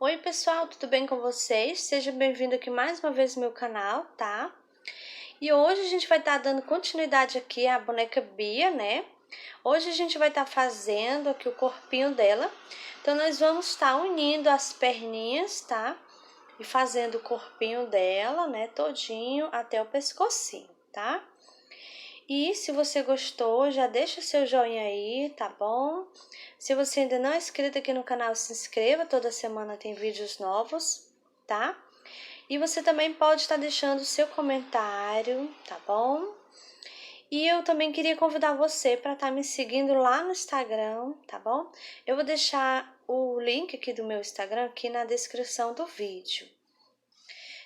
Oi pessoal, tudo bem com vocês? Seja bem-vindo aqui mais uma vez no meu canal, tá? E hoje a gente vai estar dando continuidade aqui à boneca Bia, né? Hoje a gente vai estar fazendo aqui o corpinho dela. Então nós vamos estar unindo as perninhas, tá? E fazendo o corpinho dela, né, todinho até o pescocinho, tá? E se você gostou, já deixa seu joinha aí, tá bom? Se você ainda não é inscrito aqui no canal, se inscreva, toda semana tem vídeos novos, tá? E você também pode estar deixando seu comentário, tá bom? E eu também queria convidar você para estar me seguindo lá no Instagram, tá bom? Eu vou deixar o link aqui do meu Instagram aqui na descrição do vídeo.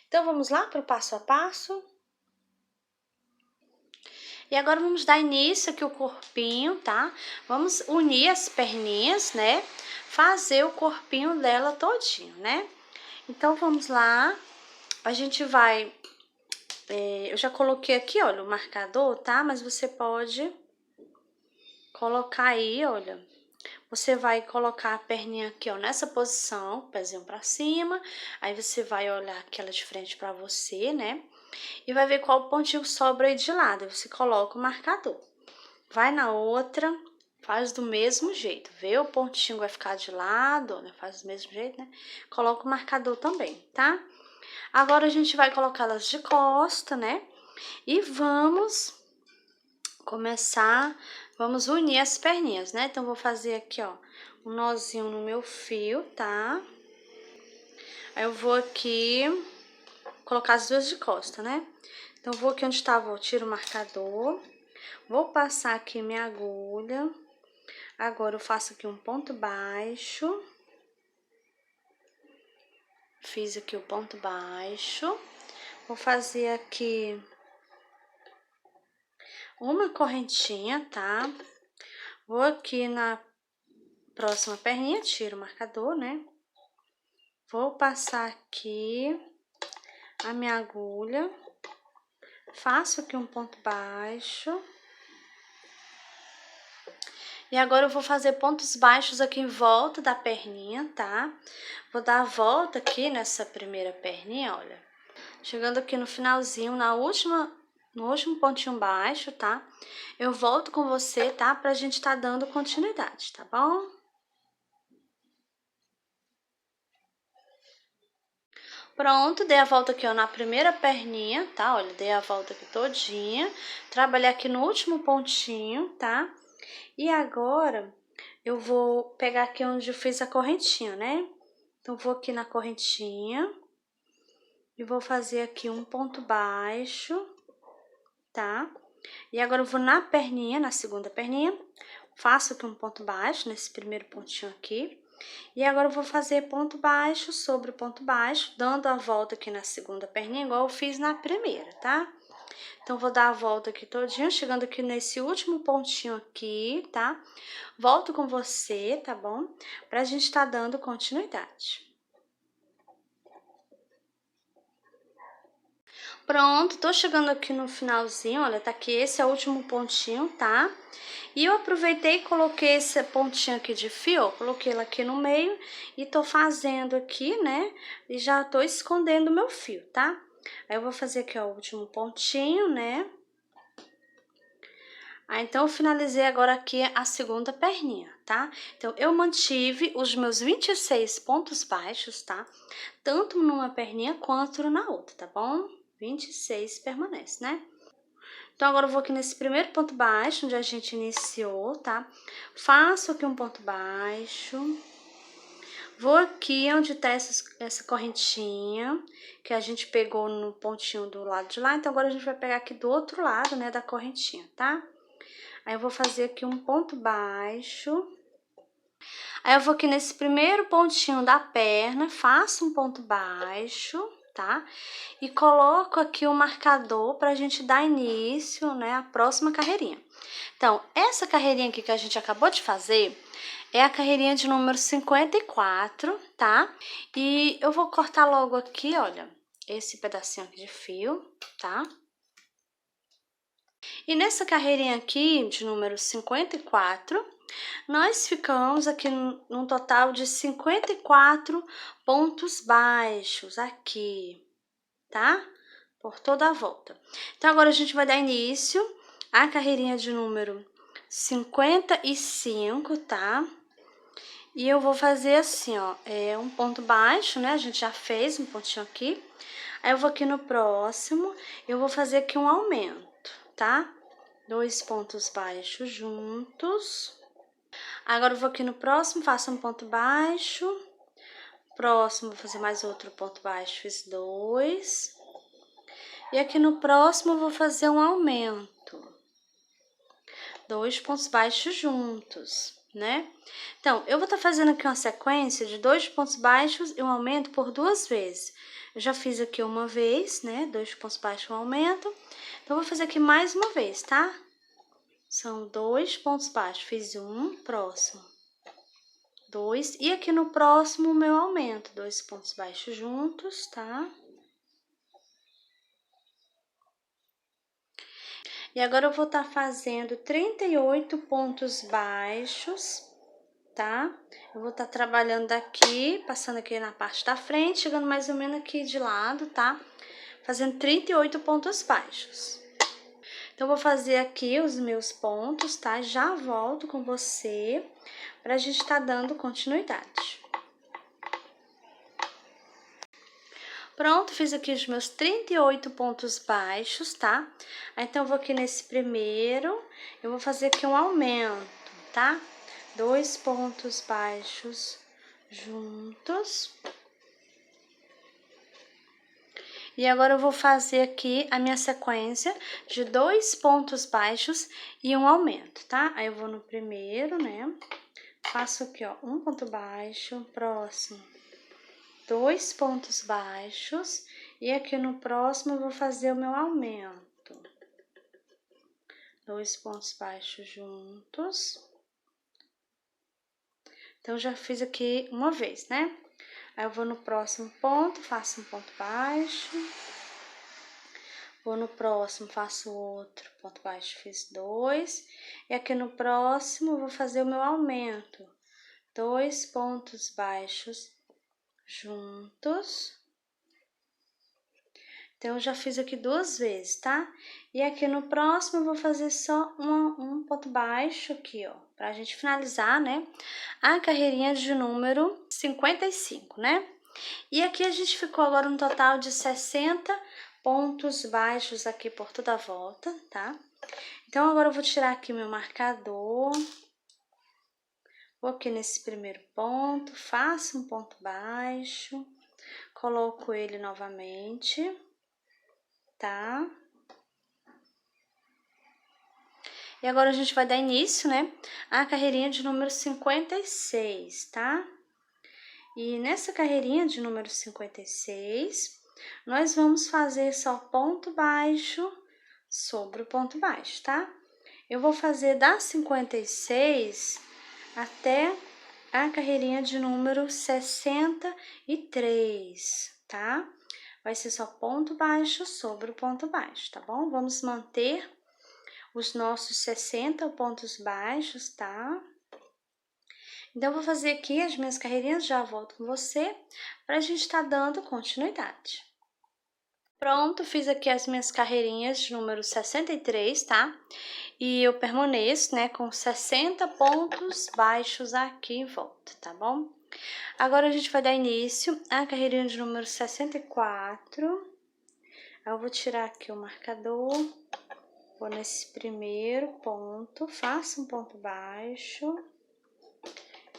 Então vamos lá para o passo a passo? E agora vamos dar início aqui o corpinho, tá? Vamos unir as perninhas, né? Fazer o corpinho dela todinho, né? Então, vamos lá. A gente vai... eu já coloquei aqui, olha, o marcador, tá? Mas você pode colocar aí, olha. Você vai colocar a perninha aqui, ó, nessa posição, pezinho pra cima. Aí, você vai olhar aquela de frente pra você, né? E vai ver qual pontinho sobra aí de lado. Aí você coloca o marcador. Vai na outra, faz do mesmo jeito. Vê o pontinho vai ficar de lado, né? Faz do mesmo jeito, né? Coloca o marcador também, tá? Agora a gente vai colocá-las de costa, né? E vamos começar, vamos unir as perninhas, né? Então, vou fazer aqui, ó, um nozinho no meu fio, tá? Aí, eu vou aqui colocar as duas de costa, né? Então, vou aqui onde tava, eu tiro o marcador, vou passar aqui minha agulha. Agora, eu faço aqui um ponto baixo. Fiz aqui o ponto baixo. Vou fazer aqui uma correntinha, tá? Vou aqui na próxima perninha, tiro o marcador, né? Vou passar aqui a minha agulha. Faço aqui um ponto baixo. E agora eu vou fazer pontos baixos aqui em volta da perninha, tá? Vou dar a volta aqui nessa primeira perninha, olha. Chegando aqui no finalzinho, no último pontinho baixo, tá? Eu volto com você, tá? Pra gente tá dando continuidade, tá bom? Pronto, dei a volta aqui, ó, na primeira perninha, tá? Olha, dei a volta aqui todinha. Trabalhei aqui no último pontinho, tá? E agora, eu vou pegar aqui onde eu fiz a correntinha, né? Então, vou aqui na correntinha e vou fazer aqui um ponto baixo, tá? E agora, eu vou na perninha, na segunda perninha, faço aqui um ponto baixo nesse primeiro pontinho aqui. E agora, eu vou fazer ponto baixo sobre ponto baixo, dando a volta aqui na segunda perninha, igual eu fiz na primeira, tá? Então, vou dar a volta aqui todinha, chegando aqui nesse último pontinho aqui, tá? Volto com você, tá bom? Pra gente tá dando continuidade. Pronto, tô chegando aqui no finalzinho, olha, tá aqui, esse é o último pontinho, tá? E eu aproveitei e coloquei esse pontinho aqui de fio, ó, coloquei ele aqui no meio e tô fazendo aqui, né? E já tô escondendo o meu fio, tá? Aí, eu vou fazer aqui, ó, o último pontinho, né? Aí, então, eu finalizei agora aqui a segunda perninha, tá? Então, eu mantive os meus 26 pontos baixos, tá? Tanto numa perninha quanto na outra, tá bom? 26 permanece, né? Então, agora eu vou aqui nesse primeiro ponto baixo, onde a gente iniciou, tá? Faço aqui um ponto baixo. Vou aqui onde tá essa correntinha, que a gente pegou no pontinho do lado de lá. Então, agora a gente vai pegar aqui do outro lado, né, da correntinha, tá? Aí, eu vou fazer aqui um ponto baixo. Aí, eu vou aqui nesse primeiro pontinho da perna, faço um ponto baixo, tá? E coloco aqui o marcador pra gente dar início, né, à próxima carreirinha. Então, essa carreirinha aqui que a gente acabou de fazer é a carreirinha de número 54, tá? E eu vou cortar logo aqui, olha, esse pedacinho aqui de fio, tá? E nessa carreirinha aqui, de número 54, Nós ficamos aqui num total de 54 pontos baixos aqui, tá? Por toda a volta. Então, agora a gente vai dar início à carreirinha de número 55, tá? E eu vou fazer assim, ó, um ponto baixo, né? A gente já fez um pontinho aqui. Aí eu vou aqui no próximo, eu vou fazer aqui um aumento, tá? 2 pontos baixos juntos. Agora eu vou aqui no próximo, faço um ponto baixo. Próximo, vou fazer mais outro ponto baixo, fiz 2. E aqui no próximo eu vou fazer um aumento. 2 pontos baixos juntos, né? Então, eu vou estar fazendo aqui uma sequência de 2 pontos baixos e um aumento por 2 vezes. Eu já fiz aqui uma vez, né? 2 pontos baixos e um aumento. Então, eu vou fazer aqui mais uma vez, tá? São 2 pontos baixos. Fiz um, próximo. 2. E aqui no próximo, o meu aumento. 2 pontos baixos juntos, tá? E agora eu vou estar fazendo 38 pontos baixos, tá? Eu vou estar trabalhando daqui, passando aqui na parte da frente, chegando mais ou menos aqui de lado, tá? Fazendo 38 pontos baixos. Então, eu vou fazer aqui os meus pontos, tá? Já volto com você pra gente estar dando continuidade. Pronto, fiz aqui os meus 38 pontos baixos, tá? Então, eu vou aqui nesse primeiro, eu vou fazer aqui um aumento, tá? 2 pontos baixos juntos. E agora eu vou fazer aqui a minha sequência de 2 pontos baixos e um aumento, tá? Aí eu vou no primeiro, né? Faço aqui, ó, um ponto baixo, próximo, 2 pontos baixos, e aqui no próximo eu vou fazer o meu aumento. 2 pontos baixos juntos. Então, já fiz aqui uma vez, né? Aí eu vou no próximo ponto, faço um ponto baixo. Vou no próximo, faço outro ponto baixo, fiz 2. E aqui no próximo, eu vou fazer o meu aumento. 2 pontos baixos juntos. Então, eu já fiz aqui 2 vezes, tá? E aqui no próximo, eu vou fazer só um ponto baixo aqui, ó. Pra gente finalizar, né? A carreirinha de número 55, né? E aqui a gente ficou agora um total de 60 pontos baixos aqui por toda a volta, tá? Então, agora eu vou tirar aqui meu marcador. Vou aqui nesse primeiro ponto, faço um ponto baixo, coloco ele novamente, tá? E agora a gente vai dar início, né, à carreirinha de número 56, tá? E nessa carreirinha de número 56, nós vamos fazer só ponto baixo sobre o ponto baixo, tá? Eu vou fazer da 56 até a carreirinha de número 63, tá? Vai ser só ponto baixo sobre o ponto baixo, tá bom? Vamos manter os nossos 60 pontos baixos, tá? Então, eu vou fazer aqui as minhas carreirinhas, já volto com você, pra gente estar dando continuidade. Pronto, fiz aqui as minhas carreirinhas de número 63, tá? E eu permaneço, né, com 60 pontos baixos aqui em volta, tá bom? Agora, a gente vai dar início à carreirinha de número 64. Eu vou tirar aqui o marcador, vou nesse primeiro ponto, faço um ponto baixo,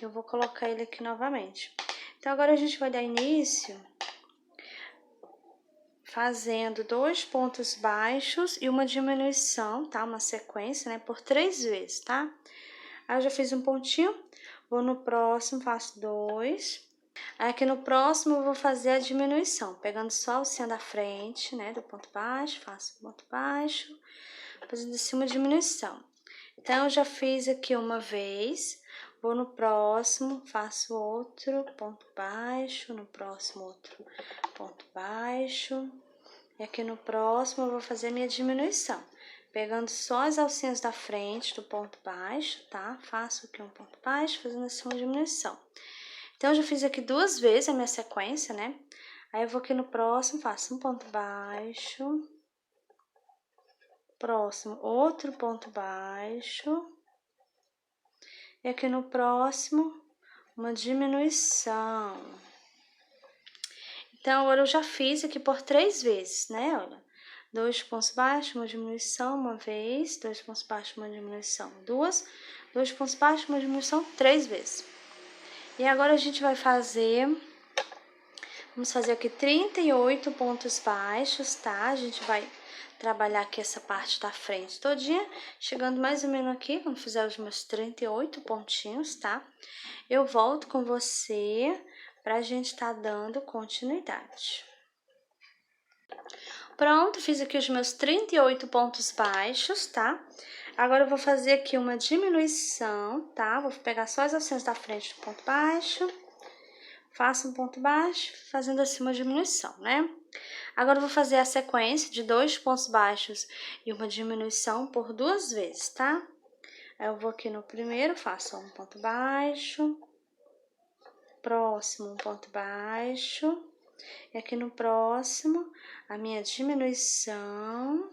eu vou colocar ele aqui novamente. Então, agora a gente vai dar início fazendo 2 pontos baixos e uma diminuição, tá? Uma sequência, né? Por 3 vezes, tá? Aí eu já fiz um pontinho, vou no próximo, faço 2. Aí aqui no próximo eu vou fazer a diminuição, pegando só o cima da frente, né? Do ponto baixo, faço ponto baixo, fazendo assim uma diminuição. Então, eu já fiz aqui uma vez, vou no próximo, faço outro ponto baixo, no próximo outro ponto baixo. E aqui no próximo eu vou fazer minha diminuição. pegando só as alcinhas da frente do ponto baixo, tá? Faço aqui um ponto baixo, fazendo assim uma diminuição. Então, eu já fiz aqui 2 vezes a minha sequência, né? Aí, eu vou aqui no próximo, faço um ponto baixo, próximo, outro ponto baixo, e aqui no próximo, uma diminuição. Então, agora eu já fiz aqui por 3 vezes, né? Olha, 2 pontos baixos, uma diminuição, uma vez, 2 pontos baixos, uma diminuição, 2, 2 pontos baixos, uma diminuição, 3 vezes. E agora a gente vai fazer, vamos fazer aqui 38 pontos baixos, tá? A gente vai trabalhar aqui essa parte da frente todinha, chegando mais ou menos aqui, quando fizer os meus 38 pontinhos, tá? Eu volto com você pra gente tá dando continuidade. Pronto, fiz aqui os meus 38 pontos baixos, tá? Agora eu vou fazer aqui uma diminuição, tá? Vou pegar só as alcinhas da frente do ponto baixo, faço um ponto baixo, fazendo assim uma diminuição, né? Agora eu vou fazer a sequência de 2 pontos baixos e uma diminuição por 2 vezes, tá? Aí eu vou aqui no primeiro, faço um ponto baixo, próximo um ponto baixo, e aqui no próximo, a minha diminuição.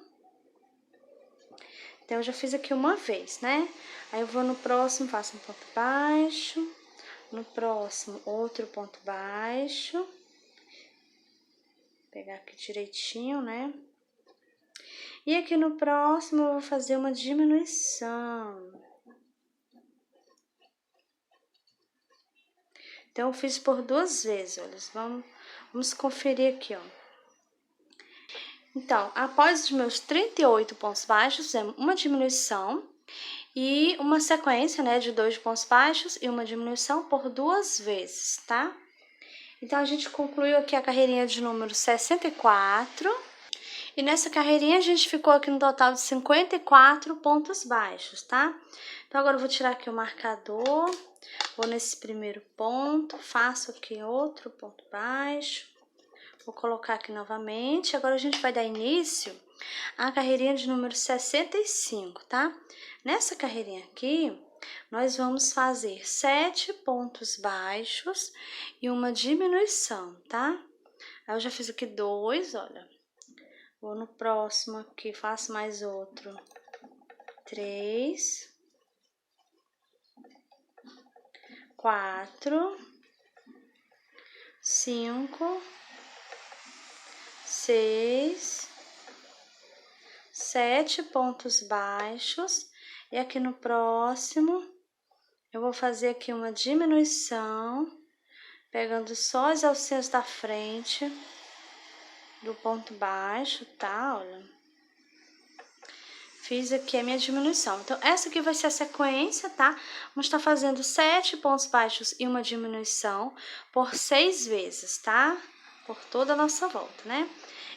Então, eu já fiz aqui uma vez, né? Aí, eu vou no próximo, faço um ponto baixo. No próximo, outro ponto baixo. Vou pegar aqui direitinho, né? E aqui no próximo, eu vou fazer uma diminuição. Então, eu fiz por 2 vezes, olha. Vamos conferir aqui, ó. Então, após os meus 38 pontos baixos, fizemos uma diminuição e uma sequência, né, de 2 pontos baixos e uma diminuição por 2 vezes, tá? Então, a gente concluiu aqui a carreirinha de número 64. E nessa carreirinha, a gente ficou aqui no total de 54 pontos baixos, tá? Então, agora eu vou tirar aqui o marcador, vou nesse primeiro ponto, faço aqui outro ponto baixo. Vou colocar aqui novamente. Agora, a gente vai dar início à carreirinha de número 65, tá? Nessa carreirinha aqui, nós vamos fazer 7 pontos baixos e uma diminuição, tá? Aí, eu já fiz aqui 2, olha. Vou no próximo aqui, faço mais outro. 3, 4, 5, 6, 7 pontos baixos. E aqui no próximo, eu vou fazer aqui uma diminuição, pegando só as alcinhas da frente do ponto baixo, tá? Olha. Fiz aqui a minha diminuição. Então, essa aqui vai ser a sequência, tá? Vamos estar fazendo 7 pontos baixos e uma diminuição por 6 vezes, tá? Por toda a nossa volta, né?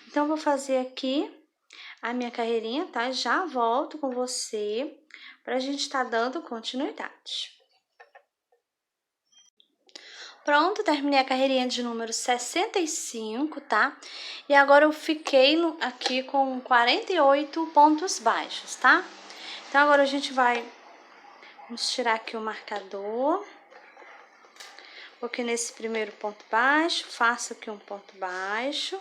Então, vou fazer aqui a minha carreirinha, tá? Já volto com você pra gente tá dando continuidade. Pronto, terminei a carreirinha de número 65, tá? E agora eu fiquei aqui com 48 pontos baixos, tá? Então, agora a gente vamos tirar aqui o marcador. Vou aqui nesse primeiro ponto baixo, faço aqui um ponto baixo,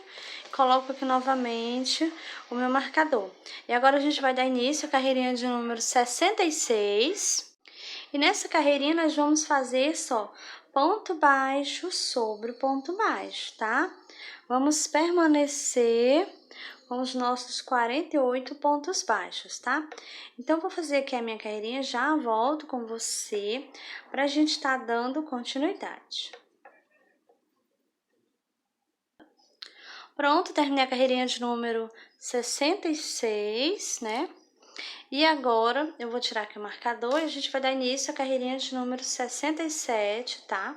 coloco aqui novamente o meu marcador. E agora a gente vai dar início à carreirinha de número 66. E nessa carreirinha nós vamos fazer só ponto baixo sobre ponto baixo, tá? Vamos permanecer com os nossos 48 pontos baixos, tá? Então, vou fazer aqui a minha carreirinha, já volto com você pra gente tá dando continuidade. Pronto, terminei a carreirinha de número 66, né? E agora, eu vou tirar aqui o marcador e a gente vai dar início à carreirinha de número 67, tá?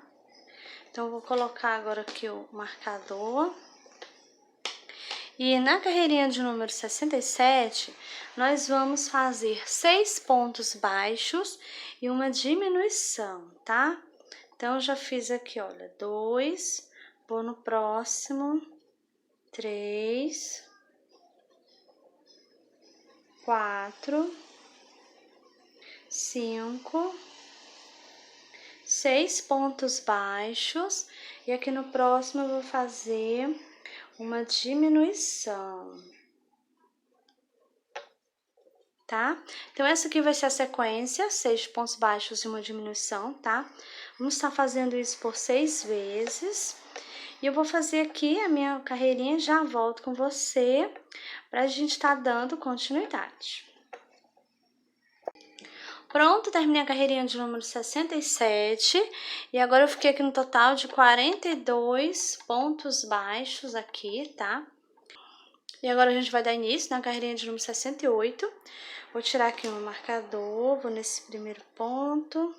Então, eu vou colocar agora aqui o marcador. E na carreirinha de número 67, nós vamos fazer 6 pontos baixos e uma diminuição, tá? Então, eu já fiz aqui, olha, 2, vou no próximo, 3, 4, 5, 6 pontos baixos. E aqui no próximo eu vou fazer uma diminuição, tá? Então, essa aqui vai ser a sequência, 6 pontos baixos e uma diminuição, tá? Vamos estar fazendo isso por 6 vezes. E eu vou fazer aqui a minha carreirinha, já volto com você, pra gente estar dando continuidade. Pronto, terminei a carreirinha de número 67. E agora eu fiquei aqui no total de 42 pontos baixos aqui, tá? E agora a gente vai dar início na carreirinha de número 68. Vou tirar aqui um marcador, vou nesse primeiro ponto,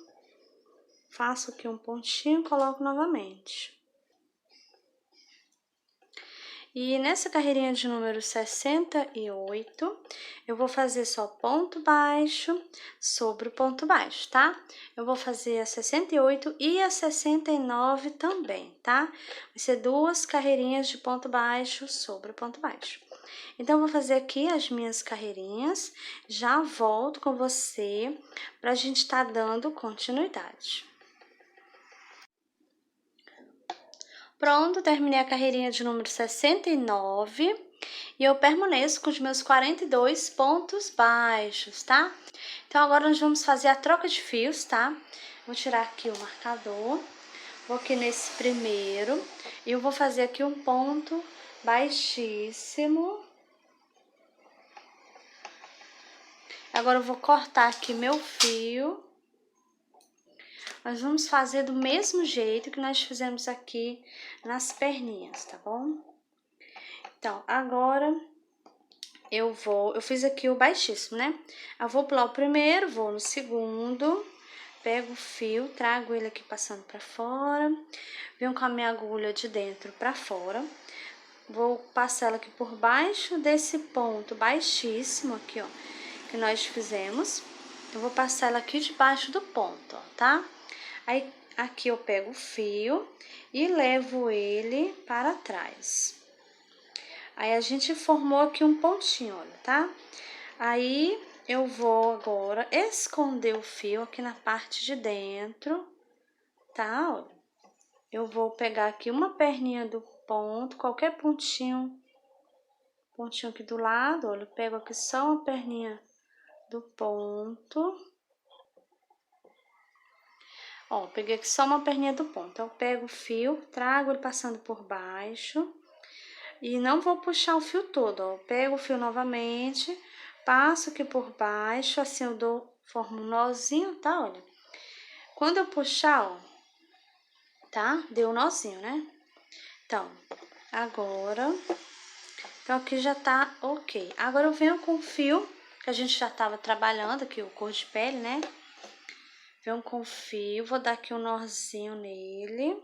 faço aqui um pontinho e coloco novamente. E nessa carreirinha de número 68, eu vou fazer só ponto baixo sobre o ponto baixo, tá? Eu vou fazer a 68 e a 69 também, tá? Vai ser 2 carreirinhas de ponto baixo sobre o ponto baixo. Então, eu vou fazer aqui as minhas carreirinhas, já volto com você pra gente estar dando continuidade. Pronto, terminei a carreirinha de número 69 e eu permaneço com os meus 42 pontos baixos, tá? Então, agora nós vamos fazer a troca de fios, tá? Vou tirar aqui o marcador, vou aqui nesse primeiro e eu vou fazer aqui um ponto baixíssimo. Agora eu vou cortar aqui meu fio. Nós vamos fazer do mesmo jeito que nós fizemos aqui nas perninhas, tá bom? Então, agora eu fiz aqui o baixíssimo, né? Eu vou pular o primeiro, vou no segundo, pego o fio, trago ele aqui passando pra fora, venho com a minha agulha de dentro pra fora, vou passar ela aqui por baixo desse ponto baixíssimo aqui, ó, que nós fizemos. Eu vou passar ela aqui debaixo do ponto, ó, tá? Aí, aqui eu pego o fio e levo ele para trás. Aí, a gente formou aqui um pontinho, olha, tá? Aí, eu vou agora esconder o fio aqui na parte de dentro, tá? Olha, eu vou pegar aqui uma perninha do ponto, qualquer pontinho aqui do lado, olha, eu pego aqui só uma perninha do ponto. Ó, peguei aqui só uma perninha do ponto. Então, eu pego o fio, trago ele passando por baixo e não vou puxar o fio todo, ó. Eu pego o fio novamente, passo aqui por baixo, assim eu formo um nozinho, tá? Olha. Quando eu puxar, ó, tá? Deu um nozinho, né? Então, agora... Então, aqui já tá ok. Agora, eu venho com o fio, que a gente já tava trabalhando aqui, o cor de pele, né? Venho com o fio, vou dar aqui um nozinho nele,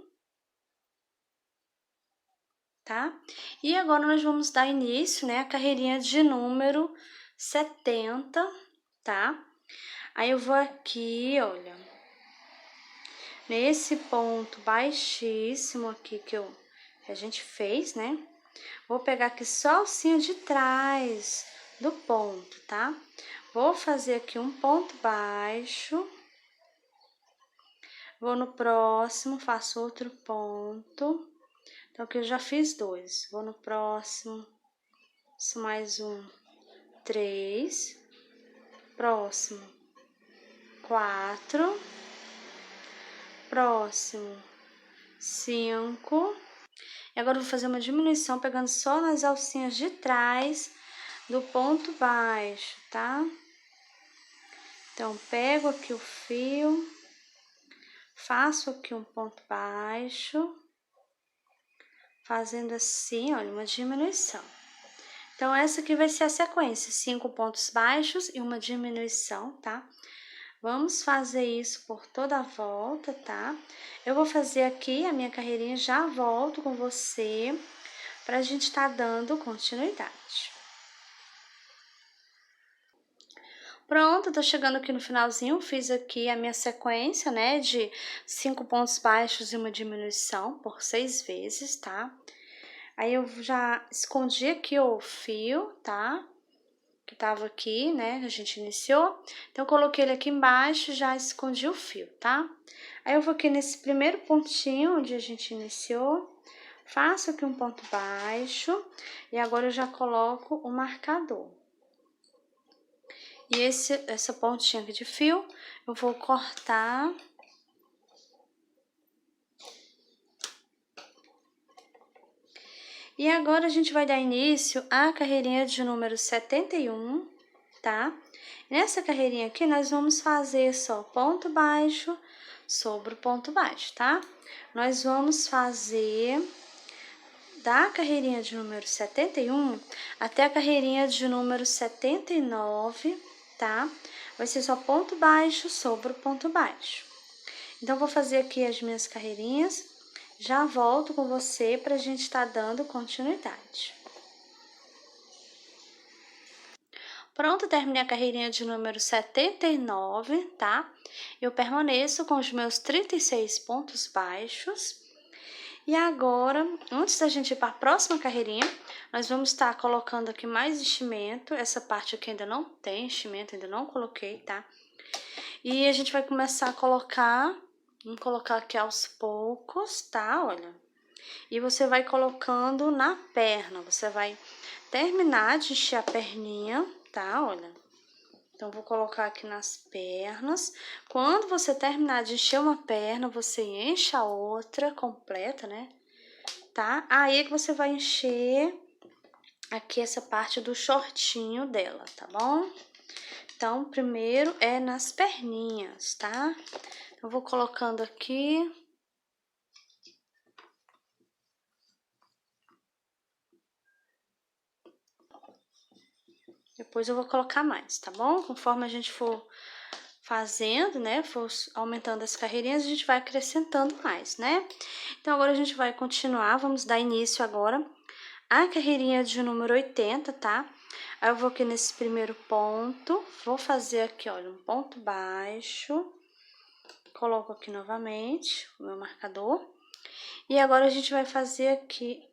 tá? E agora nós vamos dar início, né, a carreirinha de número 70, tá? Aí eu vou aqui, olha, nesse ponto baixíssimo aqui que a gente fez, né? Vou pegar aqui só a alcinha de trás do ponto, tá? Vou fazer aqui um ponto baixo. Vou no próximo, faço outro ponto. Então, aqui eu já fiz 2. Vou no próximo, faço mais um, 3. Próximo, 4. Próximo, 5. E agora, eu vou fazer uma diminuição, pegando só nas alcinhas de trás do ponto baixo, tá? Então, pego aqui o fio, faço aqui um ponto baixo, fazendo assim, olha, uma diminuição. Então, essa aqui vai ser a sequência, 5 pontos baixos e uma diminuição, tá? Vamos fazer isso por toda a volta, tá? Eu vou fazer aqui a minha carreirinha, já volto com você, pra gente tá dando continuidade. Pronto, tô chegando aqui no finalzinho, fiz aqui a minha sequência, né, de 5 pontos baixos e uma diminuição por 6 vezes, tá? Aí, eu já escondi aqui o fio, tá? que tava aqui, né, a gente iniciou. Então, eu coloquei ele aqui embaixo, já escondi o fio, tá? Aí, eu vou aqui nesse primeiro pontinho onde a gente iniciou, faço aqui um ponto baixo, e agora eu já coloco o marcador. E essa pontinha aqui de fio, eu vou cortar. E agora, a gente vai dar início à carreirinha de número 71, tá? Nessa carreirinha aqui, nós vamos fazer só ponto baixo sobre o ponto baixo, tá? Nós vamos fazer da carreirinha de número 71 até a carreirinha de número 79, tá? Vai ser só ponto baixo sobre o ponto baixo. Então, vou fazer aqui as minhas carreirinhas, já volto com você pra gente tá dando continuidade. Pronto, terminei a carreirinha de número 79, tá? Eu permaneço com os meus 36 pontos baixos. E agora, antes da gente ir para a próxima carreirinha, nós vamos estar colocando aqui mais enchimento. Essa parte aqui ainda não tem enchimento, ainda não coloquei, tá? E a gente vai começar a colocar, vamos colocar aqui aos poucos, tá? Olha. E você vai colocando na perna, você vai terminar de encher a perninha, tá? Olha. Então, vou colocar aqui nas pernas. Quando você terminar de encher uma perna, você enche a outra completa, né? Tá? Aí é que você vai encher aqui essa parte do shortinho dela, tá bom? Então, primeiro é nas perninhas, tá? Eu vou colocando aqui. Depois eu vou colocar mais, tá bom? Conforme a gente for fazendo, né, for aumentando as carreirinhas, a gente vai acrescentando mais, né? Então, agora a gente vai continuar, vamos dar início agora à carreirinha de número 80, tá? Aí, eu vou aqui nesse primeiro ponto, vou fazer aqui, olha, um ponto baixo, coloco aqui novamente o meu marcador. E agora, a gente vai fazer aqui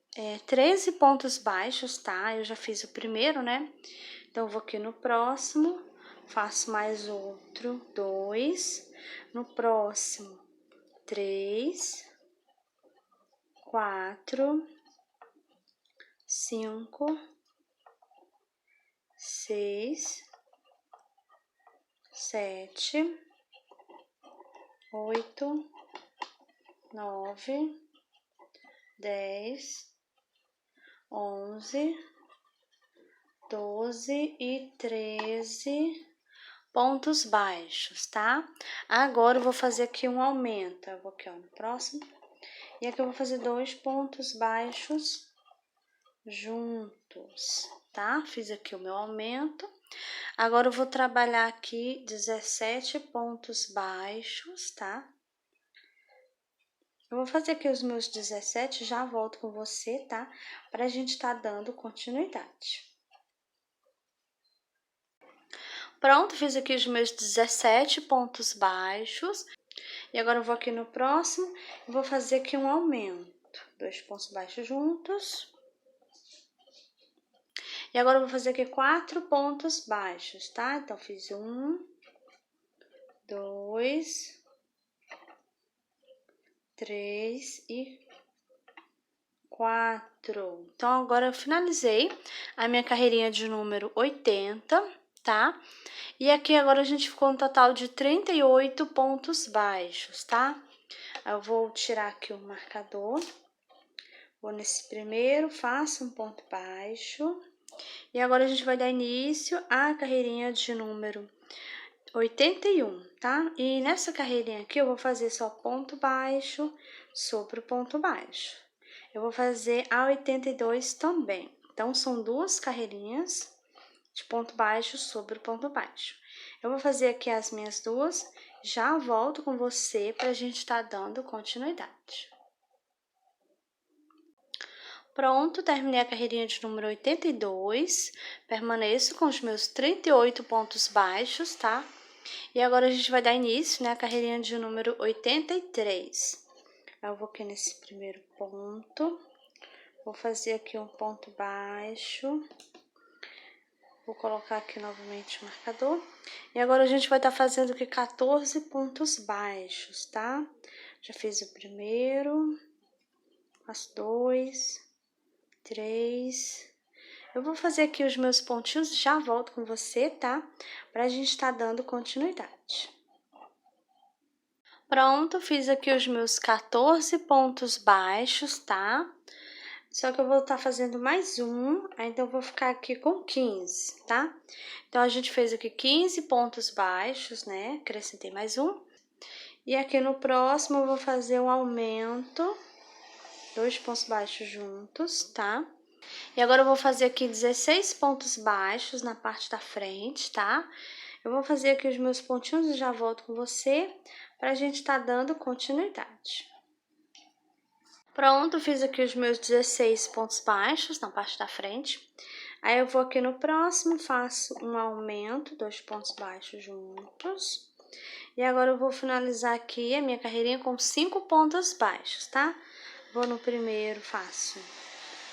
13 pontos baixos, tá? Eu já fiz o primeiro, né? Então, eu vou aqui no próximo, faço mais outro, 2, no próximo, 3, 4, 5, 6, 7, 8, 9, 10, 11, 12 e 13 pontos baixos, tá? Agora, eu vou fazer aqui um aumento. Eu vou aqui, ó, no próximo. E aqui eu vou fazer 2 pontos baixos juntos, tá? Fiz aqui o meu aumento. Agora, eu vou trabalhar aqui 17 pontos baixos, tá? Eu vou fazer aqui os meus 17, já volto com você, tá? Pra gente tá dando continuidade. Pronto, fiz aqui os meus 17 pontos baixos. E agora eu vou aqui no próximo e vou fazer aqui um aumento. 2 pontos baixos juntos. E agora eu vou fazer aqui 4 pontos baixos, tá? Então, fiz 1, 2, 3 e 4. Então, agora eu finalizei a minha carreirinha de número 80, tá? E aqui agora a gente ficou um total de 38 pontos baixos, tá? Eu vou tirar aqui o marcador, vou nesse primeiro, faço um ponto baixo. E agora a gente vai dar início à carreirinha de número 81, tá? E nessa carreirinha aqui eu vou fazer só ponto baixo sobre o ponto baixo. Eu vou fazer a 82 também. Então, são 2 carreirinhas de ponto baixo sobre o ponto baixo. Eu vou fazer aqui as minhas 2, já volto com você pra gente tá dando continuidade. Pronto, terminei a carreirinha de número 82, permaneço com os meus 38 pontos baixos, tá? E agora a gente vai dar início, né, à carreirinha de número 83. Eu vou aqui nesse primeiro ponto, vou fazer aqui um ponto baixo, Vou colocar aqui novamente o marcador. E agora a gente vai estar fazendo aqui 14 pontos baixos, tá? Já fiz o primeiro, faço 2, 3. Eu vou fazer aqui os meus pontinhos e já volto com você, tá? Pra gente estar dando continuidade. Pronto, fiz aqui os meus 14 pontos baixos, tá? Só que eu vou estar fazendo mais um, então eu vou ficar aqui com 15, tá? Então, a gente fez aqui 15 pontos baixos, né? Acrescentei mais um. E aqui no próximo eu vou fazer um aumento, 2 pontos baixos juntos, tá? E agora eu vou fazer aqui 16 pontos baixos na parte da frente, tá? Eu vou fazer aqui os meus pontinhos e já volto com você pra gente tá dando continuidade. Pronto, fiz aqui os meus 16 pontos baixos na parte da frente. Aí eu vou aqui no próximo, faço um aumento, 2 pontos baixos juntos. E agora eu vou finalizar aqui a minha carreirinha com 5 pontos baixos, tá? Vou no primeiro, faço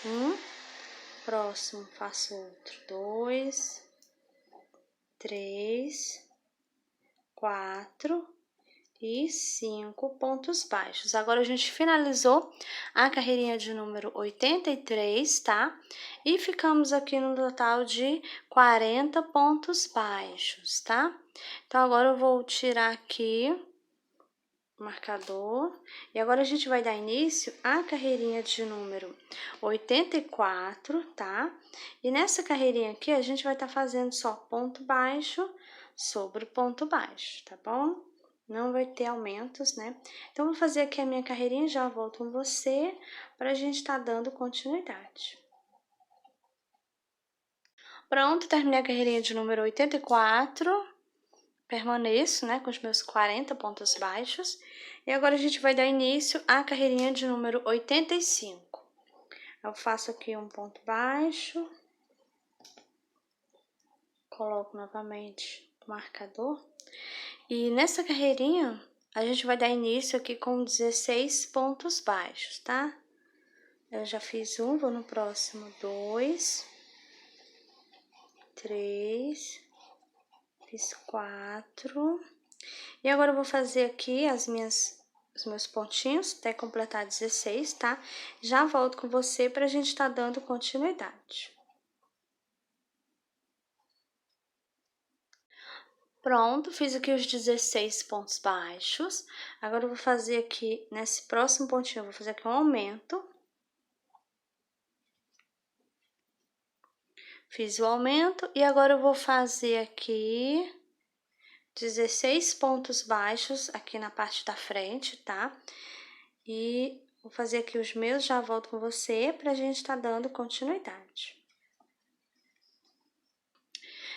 um, próximo faço outro, 2, 3, 4 e 5 pontos baixos. Agora a gente finalizou a carreirinha de número 83, tá? E ficamos aqui no total de 40 pontos baixos, tá? Então, agora eu vou tirar aqui o marcador. E agora a gente vai dar início à carreirinha de número 84, tá? E nessa carreirinha aqui, a gente vai estar fazendo só ponto baixo sobre ponto baixo, tá bom? Não vai ter aumentos, né? Então, vou fazer aqui a minha carreirinha e já volto com você pra gente tá dando continuidade. Pronto, terminei a carreirinha de número 84. Permaneço, né, com os meus 40 pontos baixos. E agora a gente vai dar início à carreirinha de número 85. Eu faço aqui um ponto baixo. Coloco novamente o marcador. E nessa carreirinha, a gente vai dar início aqui com 16 pontos baixos, tá? Eu já fiz um, vou no próximo 2, 3, fiz 4. E agora eu vou fazer aqui os meus pontinhos até completar 16, tá? Já volto com você pra gente tá dando continuidade. Pronto, fiz aqui os 16 pontos baixos. Agora eu vou fazer aqui, nesse próximo pontinho, eu vou fazer aqui um aumento. Fiz o aumento e agora eu vou fazer aqui 16 pontos baixos aqui na parte da frente, tá? E vou fazer aqui os meus, já volto com você pra gente tá dando continuidade.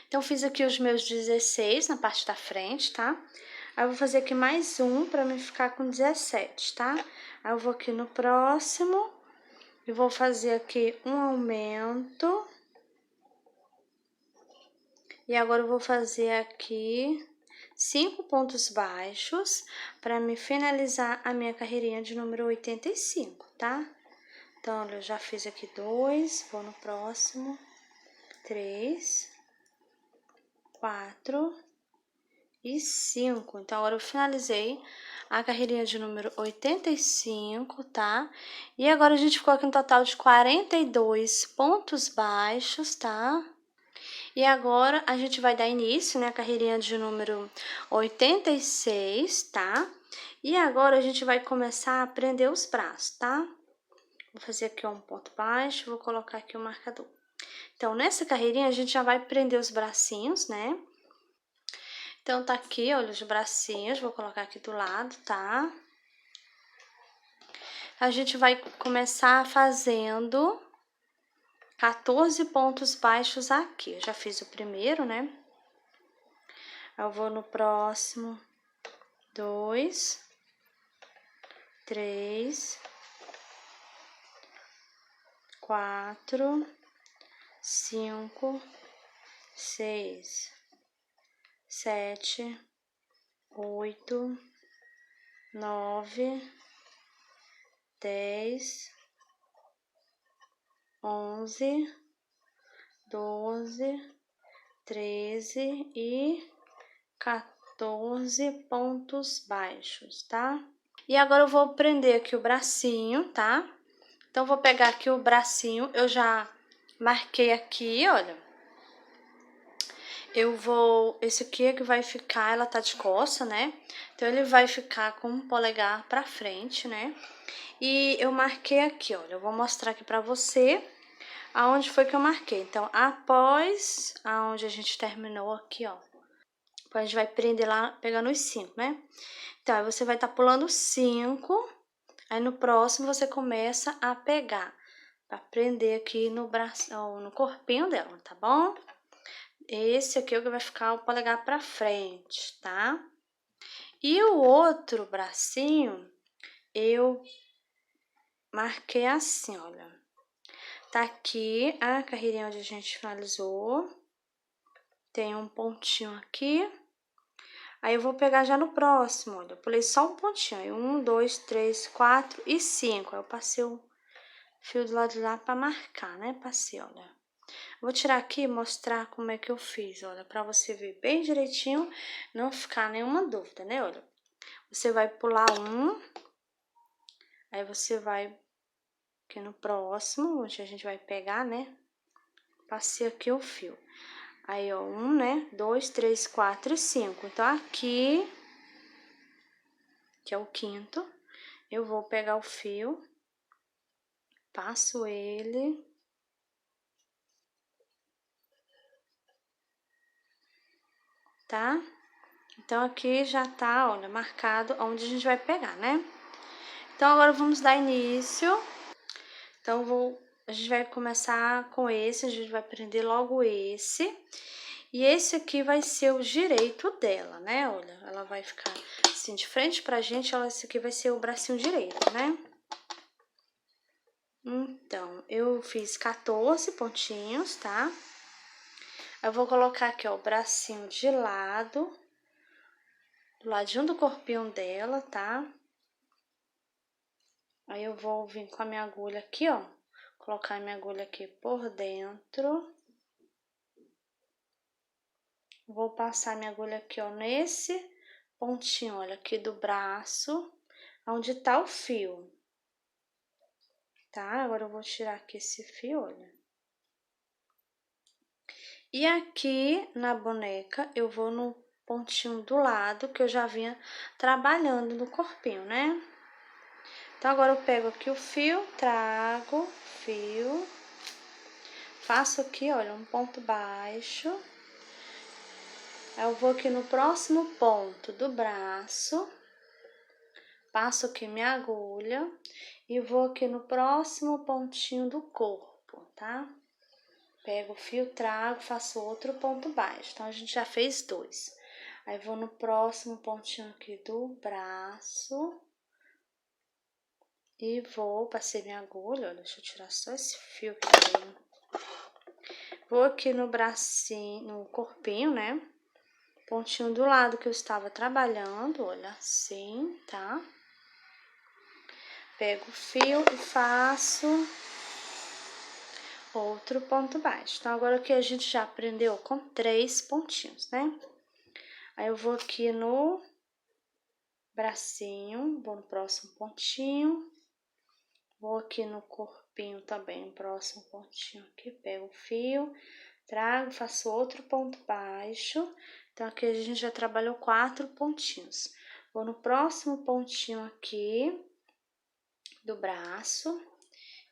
Então, fiz aqui os meus 16 na parte da frente, tá? Aí, eu vou fazer aqui mais um pra me ficar com 17, tá? Aí, eu vou aqui no próximo e vou fazer aqui um aumento. E agora, eu vou fazer aqui 5 pontos baixos pra me finalizar a minha carreirinha de número 85, tá? Então, eu já fiz aqui 2, vou no próximo, 3, 4 e 5. Então, agora eu finalizei a carreirinha de número 85, tá? E agora a gente ficou aqui no total de 42 pontos baixos, tá? E agora a gente vai dar início, né, a carreirinha de número 86, tá? E agora a gente vai começar a prender os braços, tá? Vou fazer aqui um ponto baixo, vou colocar aqui o marcador. Então, nessa carreirinha, a gente já vai prender os bracinhos, né? Então, tá aqui, olha, os bracinhos, vou colocar aqui do lado, tá? A gente vai começar fazendo 14 pontos baixos aqui. Eu já fiz o primeiro, né? Eu vou no próximo, 2, 3, 4, 5, 6, 7, 8, 9, 10, 11, 12, 13 e 14 pontos baixos, tá? E agora eu vou prender aqui o bracinho, tá? Então, vou pegar aqui o bracinho, eu já marquei aqui, olha. Esse aqui é que vai ficar, ela tá de costa, né? Então, ele vai ficar com o polegar pra frente, né? E eu marquei aqui, olha, eu vou mostrar aqui pra você aonde foi que eu marquei. Então, após aonde a gente terminou aqui, ó. Depois a gente vai prender lá, pegando os 5, né? Então, aí você vai estar pulando 5, aí no próximo você começa a pegar, pra prender aqui no braço, no corpinho dela, tá bom? Esse aqui é o que vai ficar o polegar pra frente, tá? E o outro bracinho, eu marquei assim, olha. Tá aqui a carreirinha onde a gente finalizou. Tem um pontinho aqui. Aí, eu vou pegar já no próximo, olha. Eu pulei só um pontinho. Aí, 1, 2, 3, 4 e 5. Aí, eu passei o fio do lado de lá pra marcar, né? Passei, olha. Vou tirar aqui e mostrar como é que eu fiz, olha. Pra você ver bem direitinho, não ficar nenhuma dúvida, né? Olha. Você vai pular um. Aí, você vai aqui no próximo, onde a gente vai pegar, né? Passei aqui o fio. Aí, ó, 1, né? 2, 3, 4 e 5. Então, aqui, que é o quinto, eu vou pegar o fio, passo ele, tá? Então, aqui já tá, olha, marcado onde a gente vai pegar, né? Então, agora vamos dar início. Então, a gente vai começar com esse, a gente vai prender logo esse. E esse aqui vai ser o direito dela, né? Olha, ela vai ficar assim de frente pra gente, esse aqui vai ser o bracinho direito, né? Então, eu fiz 14 pontinhos, tá? Eu vou colocar aqui, ó, o bracinho de lado, do ladinho do corpinho dela, tá? Aí, eu vou vir com a minha agulha aqui, ó, colocar a minha agulha aqui por dentro. Vou passar minha agulha aqui, ó, nesse pontinho, olha, aqui do braço, onde tá o fio. Tá? Agora eu vou tirar aqui esse fio, olha. E aqui na boneca, eu vou no pontinho do lado, que eu já vinha trabalhando no corpinho, né? Então, agora eu pego aqui o fio, trago fio, faço aqui, olha, um ponto baixo. Aí, eu vou aqui no próximo ponto do braço, passo aqui minha agulha e vou aqui no próximo pontinho do corpo, tá? Pego o fio, trago, faço outro ponto baixo. Então, a gente já fez 2. Aí, vou no próximo pontinho aqui do braço. E passei minha agulha, olha, deixa eu tirar só esse fio que veio. Vou aqui no bracinho, no corpinho, né? Pontinho do lado que eu estava trabalhando, olha, assim, tá? Pego o fio e faço outro ponto baixo. Então, agora aqui a gente já aprendeu com 3 pontinhos, né? Aí, eu vou aqui no bracinho, vou no próximo pontinho. Vou aqui no corpinho também, no próximo pontinho aqui, pego o fio, trago, faço outro ponto baixo. Então, aqui a gente já trabalhou 4 pontinhos. Vou no próximo pontinho aqui do braço.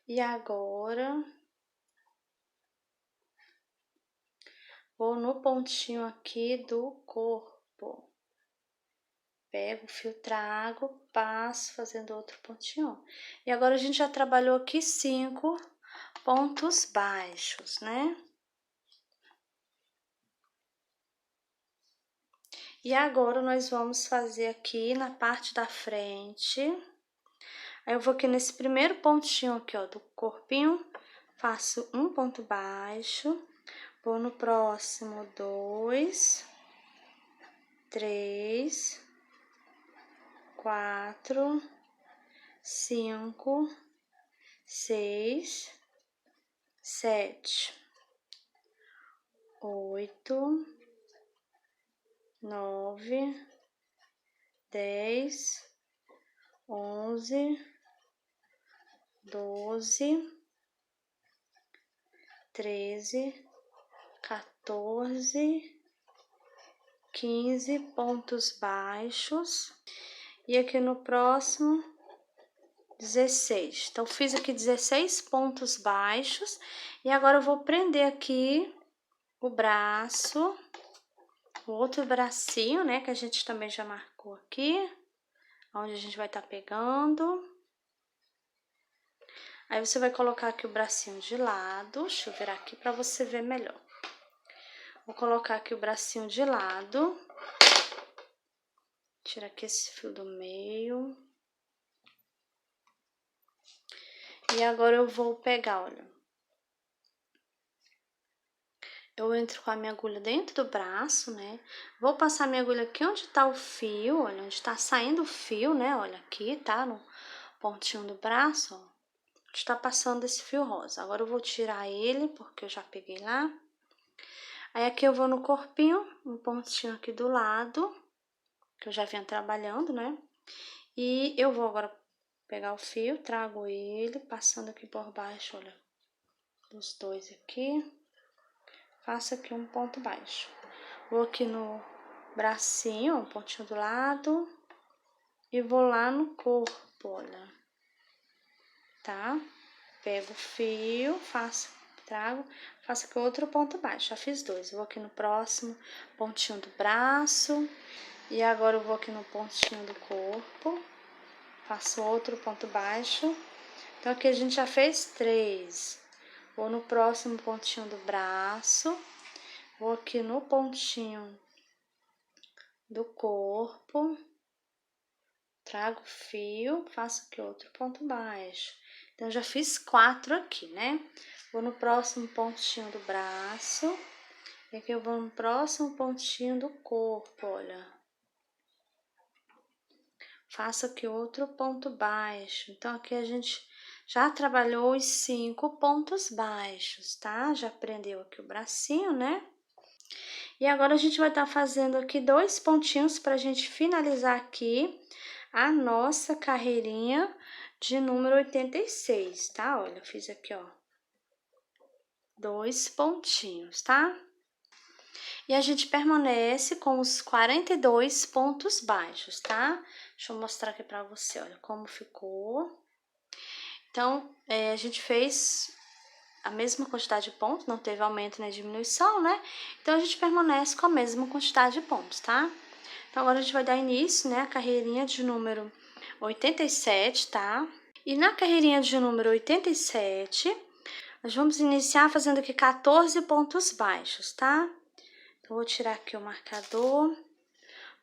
E agora, vou no pontinho aqui do corpo. Pego o fio, trago, passo, fazendo outro pontinho. E agora, a gente já trabalhou aqui 5 pontos baixos, né? E agora, nós vamos fazer aqui na parte da frente. Aí, eu vou aqui nesse primeiro pontinho aqui, ó, do corpinho, faço um ponto baixo. Vou no próximo 2, 3, 4, 5, 6, 7, 8, 9, 10, 11, 12, 13, 14, 15 pontos baixos. E aqui no próximo, 16. Então, fiz aqui 16 pontos baixos. E agora eu vou prender aqui o braço, o outro bracinho, né? Que a gente também já marcou aqui, onde a gente vai estar pegando. Aí, você vai colocar aqui o bracinho de lado. Deixa eu virar aqui para você ver melhor. Vou colocar aqui o bracinho de lado. Tira aqui esse fio do meio. E agora eu vou pegar, olha. Eu entro com a minha agulha dentro do braço, né? Vou passar minha agulha aqui onde tá o fio, olha, onde tá saindo o fio, né? Olha aqui, tá? No pontinho do braço, ó. Onde tá passando esse fio rosa. Agora eu vou tirar ele, porque eu já peguei lá. Aí aqui eu vou no corpinho, um pontinho aqui do lado, que eu já vinha trabalhando, né? E eu vou agora pegar o fio, trago ele, passando aqui por baixo, olha, dos dois aqui. Faço aqui um ponto baixo. Vou aqui no bracinho, um pontinho do lado, e vou lá no corpo, olha, tá? Pego o fio, trago, faço aqui outro ponto baixo, já fiz dois. Vou aqui no próximo pontinho do braço, e agora eu vou aqui no pontinho do corpo, faço outro ponto baixo. Então, aqui a gente já fez 3. Vou no próximo pontinho do braço, vou aqui no pontinho do corpo, trago o fio, faço aqui outro ponto baixo. Então, eu já fiz 4 aqui, né? Vou no próximo pontinho do braço, e aqui eu vou no próximo pontinho do corpo, olha. Faço aqui outro ponto baixo. Então, aqui a gente já trabalhou os 5 pontos baixos, tá? Já prendeu aqui o bracinho, né? E agora a gente vai estar fazendo aqui 2 pontinhos pra gente finalizar aqui a nossa carreirinha de número 86, tá? Olha, eu fiz aqui, ó, 2 pontinhos, tá? E a gente permanece com os 42 pontos baixos, tá? Deixa eu mostrar aqui pra você, olha, como ficou. Então, a gente fez a mesma quantidade de pontos, não teve aumento nem diminuição, né? Então, a gente permanece com a mesma quantidade de pontos, tá? Então, agora a gente vai dar início, né, a carreirinha de número 87, tá? E na carreirinha de número 87, nós vamos iniciar fazendo aqui 14 pontos baixos, tá? Então, vou tirar aqui o marcador,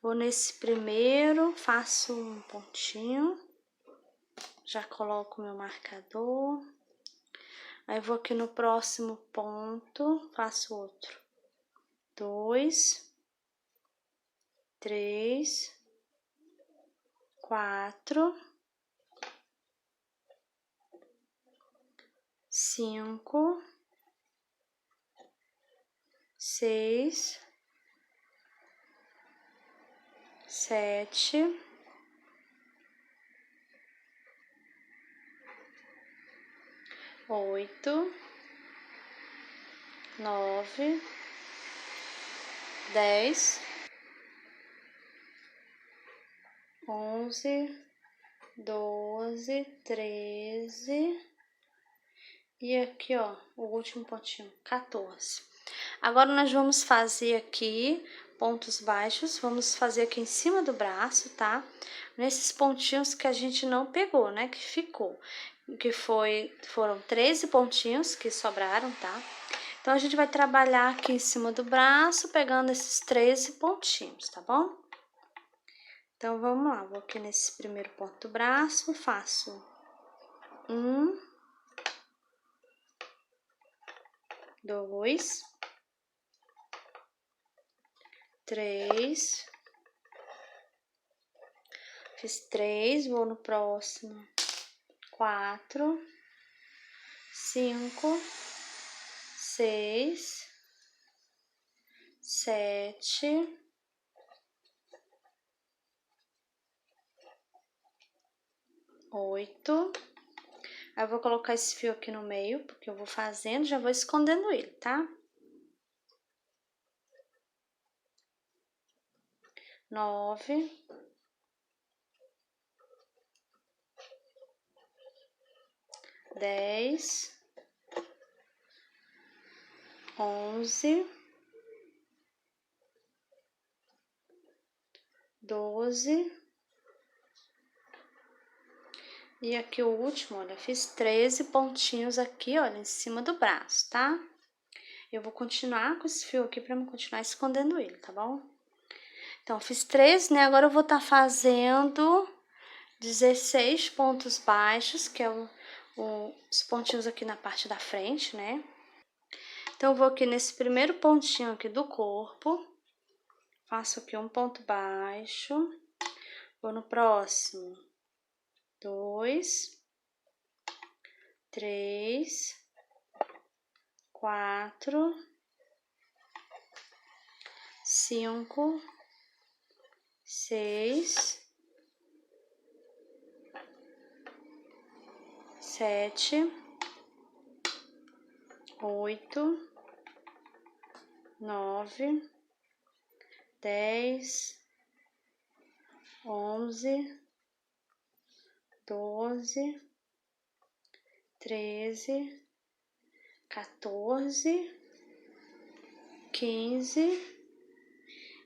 vou nesse primeiro, faço um pontinho, já coloco o meu marcador. Aí, vou aqui no próximo ponto, faço outro. 2, 3, 4, 5, 6, 7, 8, 9, 10, 11, 12, 13 e aqui, ó, o último pontinho, 14. Agora, nós vamos fazer aqui pontos baixos, vamos fazer aqui em cima do braço, tá? Nesses pontinhos que a gente não pegou, né, que ficou, foram 13 pontinhos que sobraram, tá? Então, a gente vai trabalhar aqui em cima do braço, pegando esses 13 pontinhos, tá bom? Então, vamos lá, vou aqui nesse primeiro ponto do braço, faço 1, 2, 3, fiz 3, vou no próximo, 4, 5, 6, 7, 8. Aí eu vou colocar esse fio aqui no meio, porque eu vou fazendo, já vou escondendo ele, tá? 9, 10, 11, 12. E aqui o último, olha, fiz 13 pontinhos aqui, olha, em cima do braço, tá? Eu vou continuar com esse fio aqui pra eu continuar escondendo ele, tá bom? Então, fiz 13, né? Agora eu vou estar fazendo 16 pontos baixos, que é os pontinhos aqui na parte da frente, né? Então, eu vou aqui nesse primeiro pontinho aqui do corpo, faço aqui um ponto baixo, vou no próximo, 2, 3, 4, 5, 6, 7, 8, 9, 10, 11, 12, 13, 14, 15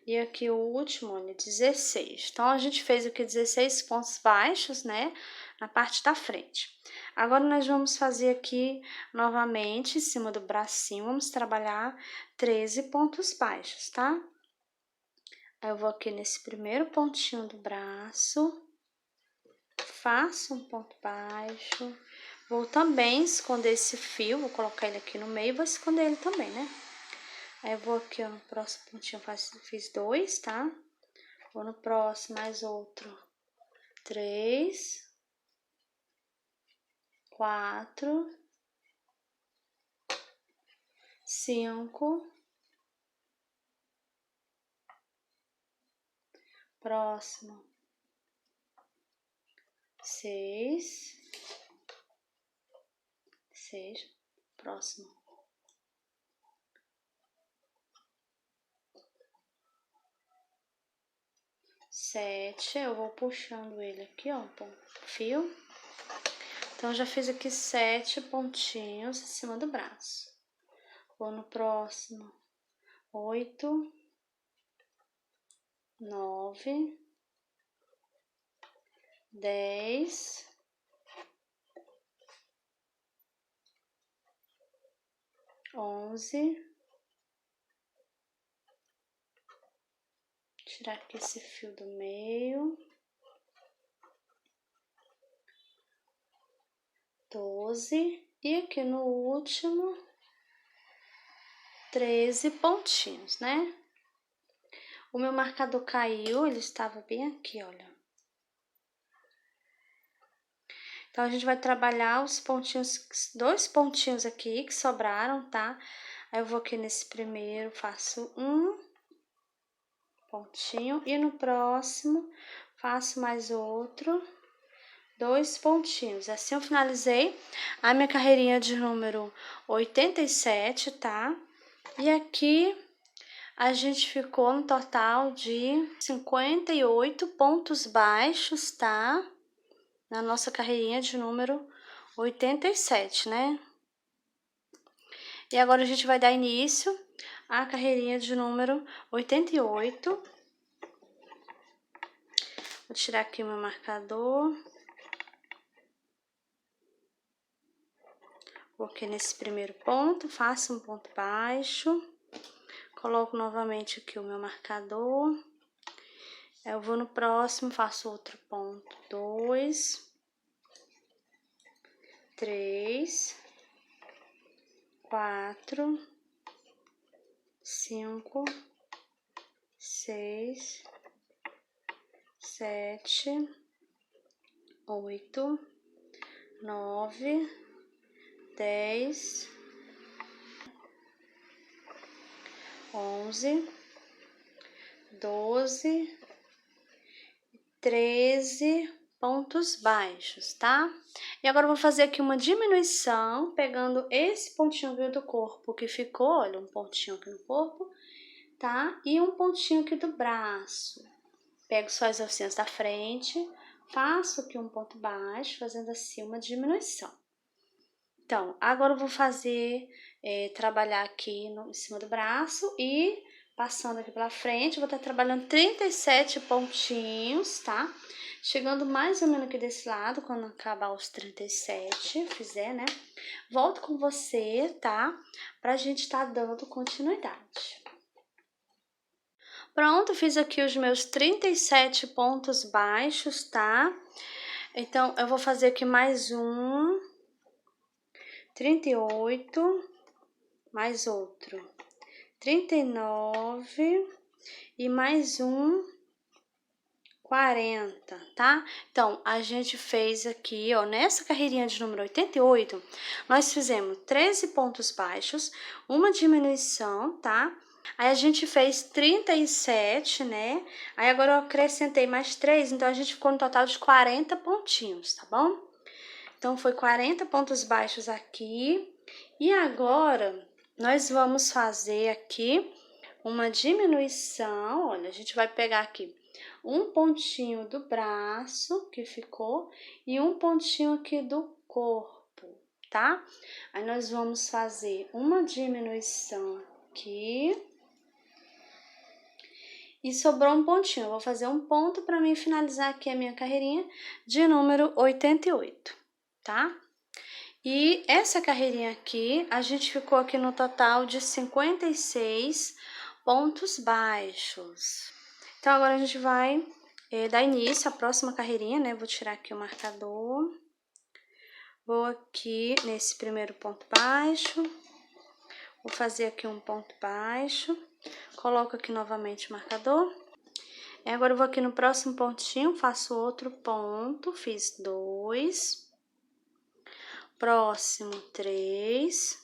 e aqui o último, olha, 16. Então, a gente fez aqui 16 pontos baixos, né, na parte da frente. Agora, nós vamos fazer aqui novamente, em cima do bracinho, vamos trabalhar 13 pontos baixos, tá? Aí, eu vou aqui nesse primeiro pontinho do braço, faço um ponto baixo, vou também esconder esse fio, vou colocar ele aqui no meio e vou esconder ele também, né? Aí, eu vou aqui, ó, no próximo pontinho, fiz 2, tá? Vou no próximo, mais outro. 3, 4, 5. Próximo. 6. 6. Próximo. 7, eu vou puxando ele aqui, ó, fio. Então, já fiz aqui 7 pontinhos em cima do braço. Vou no próximo, 8, 9, 10, 11. Tirar aqui esse fio do meio. 12 e aqui no último 13 pontinhos, né? O meu marcador caiu, ele estava bem aqui, olha. Então, a gente vai trabalhar os pontinhos, 2 pontinhos aqui que sobraram, tá? Aí, eu vou aqui nesse primeiro, faço um pontinho e no próximo faço mais outro, 2 pontinhos. Assim eu finalizei a minha carreirinha de número 87, tá? E aqui a gente ficou no total de 58 pontos baixos, tá? Na nossa carreirinha de número 87, né? E agora a gente vai dar início à carreirinha de número 88. Vou tirar aqui o meu marcador. Vou aqui nesse primeiro ponto, faço um ponto baixo. Coloco novamente aqui o meu marcador. Eu vou no próximo, faço outro ponto. 2, 3, 4, 5, 6, 7, 8, 9, 10, 11, 12, 13 pontos baixos, tá? E agora eu vou fazer aqui uma diminuição, pegando esse pontinho aqui do corpo que ficou, olha, um pontinho aqui no corpo, tá? E um pontinho aqui do braço. Pego só as alcinhas da frente, faço aqui um ponto baixo, fazendo assim uma diminuição. Então, agora eu vou fazer, trabalhar aqui em cima do braço e passando aqui pela frente, eu vou estar trabalhando 37 pontinhos, tá? Chegando mais ou menos aqui desse lado, quando acabar os 37, fizer, né? Volto com você, tá? Pra gente estar dando continuidade. Pronto, fiz aqui os meus 37 pontos baixos, tá? Então, eu vou fazer aqui mais um, 38, mais outro, 39 e mais um, 40, tá? Então, a gente fez aqui, ó, nessa carreirinha de número 88, nós fizemos 13 pontos baixos, uma diminuição, tá? Aí a gente fez 37, né? Aí agora eu acrescentei mais 3, então a gente ficou no total de 40 pontinhos, tá bom? Então, foi 40 pontos baixos aqui. E agora, nós vamos fazer aqui uma diminuição. Olha, a gente vai pegar aqui um pontinho do braço que ficou e um pontinho aqui do corpo, tá? Aí, nós vamos fazer uma diminuição aqui. E sobrou um pontinho. Eu vou fazer um ponto para mim finalizar aqui a minha carreirinha de número 88, tá? E essa carreirinha aqui, a gente ficou aqui no total de 56 pontos baixos. Então, agora a gente vai dar início à próxima carreirinha, né? Vou tirar aqui o marcador. Vou aqui nesse primeiro ponto baixo. Vou fazer aqui um ponto baixo. Coloco aqui novamente o marcador. E agora eu vou aqui no próximo pontinho, faço outro ponto, fiz 2. Próximo, 3,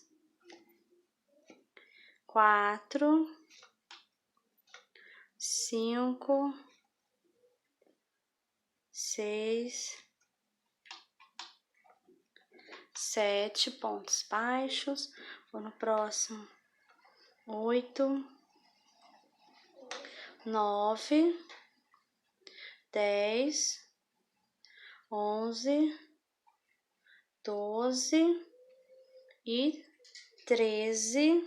4, 5, 6, 7 pontos baixos. Vou no próximo, 8, 9, 10, 11, 12 e 13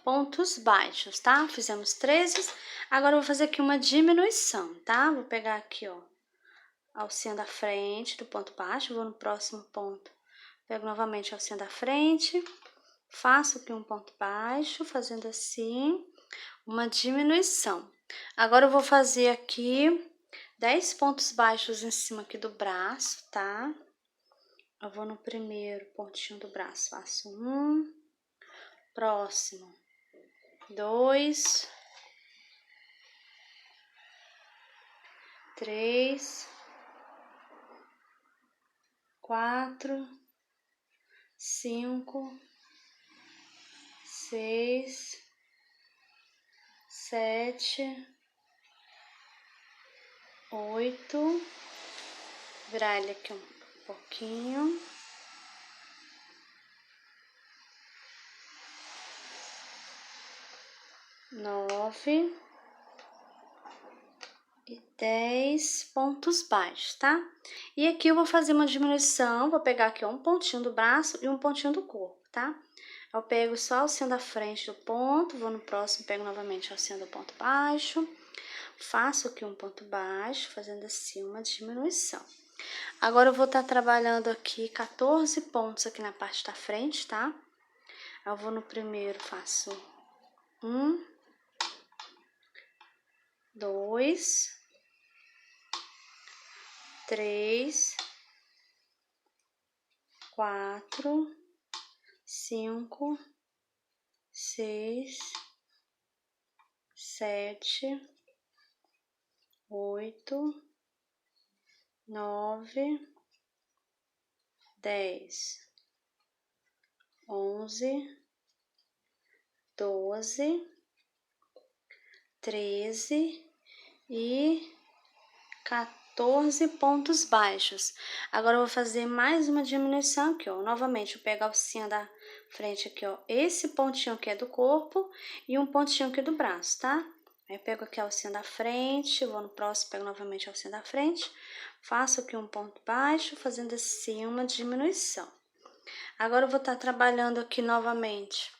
pontos baixos, tá? Fizemos 13, agora eu vou fazer aqui uma diminuição, tá? Vou pegar aqui, ó, a alcinha da frente do ponto baixo, vou no próximo ponto, pego novamente a alcinha da frente, faço aqui um ponto baixo, fazendo assim, uma diminuição. Agora eu vou fazer aqui 10 pontos baixos em cima aqui do braço, tá? Eu vou no primeiro pontinho do braço, faço um, próximo, 2, 3, 4, 5, 6, 7, 8, virar ele aqui um pouquinho, 9 e 10 pontos baixos, tá? E aqui eu vou fazer uma diminuição, vou pegar aqui um pontinho do braço e um pontinho do corpo, tá? Eu pego só a alcinha da frente do ponto, vou no próximo, pego novamente a alcinha do ponto baixo, faço aqui um ponto baixo, fazendo assim uma diminuição. Agora eu vou estar trabalhando aqui 14 pontos aqui na parte da frente, tá? Eu vou no primeiro, faço 1, 2, 3, 4, 5, 6, 7, 8, 9, 10, 11, 12, 13 e 14 pontos baixos. Agora eu vou fazer mais uma diminuição aqui, ó. Novamente, eu pego a alcinha da frente aqui, ó. Esse pontinho aqui é do corpo e um pontinho aqui do braço, tá? Aí eu pego aqui a alcinha da frente, vou no próximo, pego novamente a alcinha da frente, faço aqui um ponto baixo, fazendo assim uma diminuição. Agora eu vou estar trabalhando aqui novamente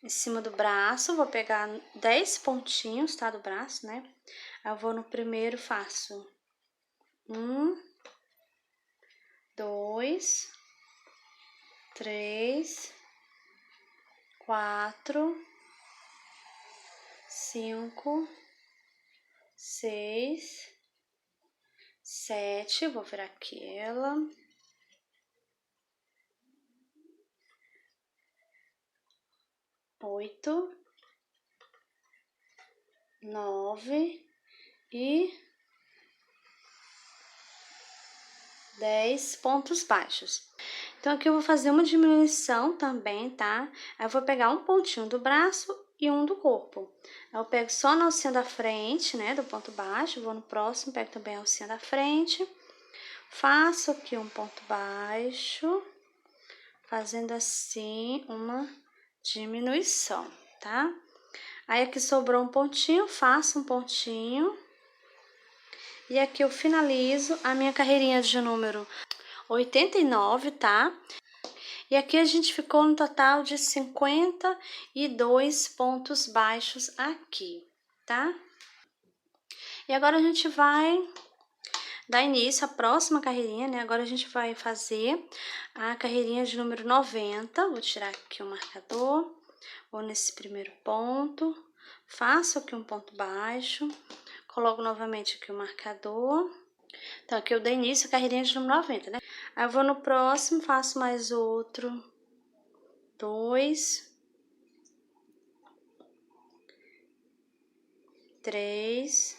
em cima do braço, vou pegar 10 pontinhos, tá, do braço, né? Aí eu vou no primeiro, faço 1, 2, 3, 4, 5, 6, 7, vou virar aquela, 8, 9 e 10 pontos baixos. Então, aqui eu vou fazer uma diminuição também, tá? Aí eu vou pegar um pontinho do braço e um do corpo. Aí eu pego só na alcinha da frente, né, do ponto baixo, vou no próximo, pego também a alcinha da frente, faço aqui um ponto baixo, fazendo assim uma diminuição, tá? Aí aqui sobrou um pontinho, faço um pontinho. E aqui eu finalizo a minha carreirinha de número 89, tá? E aqui a gente ficou no total de 52 pontos baixos aqui, tá? E agora a gente vai dar início à próxima carreirinha, né? Agora a gente vai fazer a carreirinha de número 90. Vou tirar aqui o marcador, vou nesse primeiro ponto, faço aqui um ponto baixo, coloco novamente aqui o marcador. Então, aqui eu dei início à carreirinha de número 90, né? Aí eu vou no próximo, faço mais outro, 2, 3,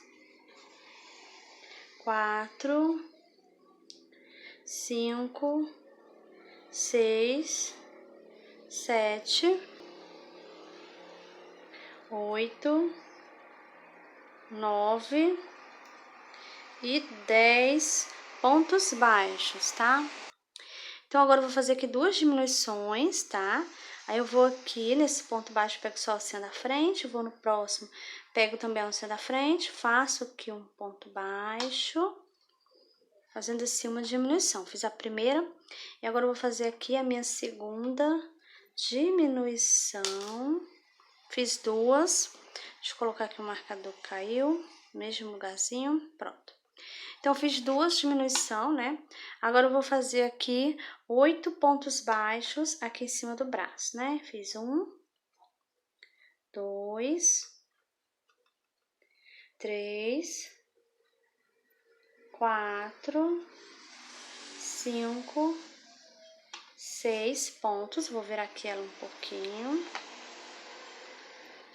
4, 5, 6, 7, 8, 9 e 10 pontos baixos, tá? Então, agora eu vou fazer aqui duas diminuições, tá? Aí eu vou aqui nesse ponto baixo, pego só a alcinha da frente, vou no próximo, pego também a alcinha da frente, faço aqui um ponto baixo, fazendo assim uma diminuição. Fiz a primeira e agora eu vou fazer aqui a minha segunda diminuição. Fiz duas, deixa eu colocar aqui o marcador, caiu, mesmo lugarzinho, pronto. Então, fiz duas diminuição, né? Agora eu vou fazer aqui 8 pontos baixos aqui em cima do braço, né? Fiz 1, 2, 3, 4, 5, 6 pontos. Vou virar aqui ela um pouquinho.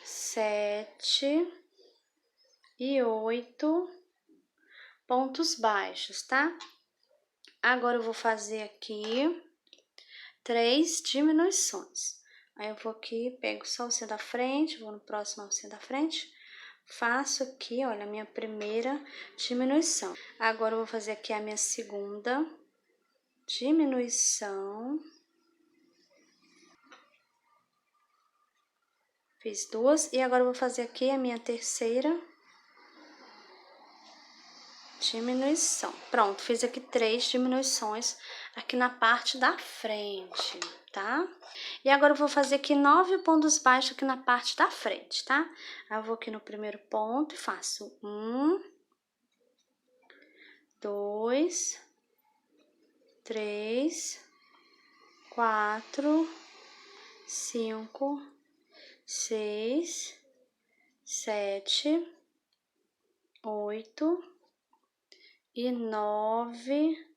7 e 8 pontos baixos, tá? Agora eu vou fazer aqui 3 diminuições. Aí eu vou aqui, pego só a alcinha da frente, vou no próximo alcinha da frente, faço aqui, olha, a minha primeira diminuição. Agora eu vou fazer aqui a minha segunda diminuição. Fiz duas e agora eu vou fazer aqui a minha terceira diminuição. Pronto, fiz aqui 3 diminuições aqui na parte da frente, tá? E agora eu vou fazer aqui 9 pontos baixos aqui na parte da frente, tá? Aí eu vou aqui no primeiro ponto e faço 1, 2, 3, 4, 5, 6, 7, 8 e 9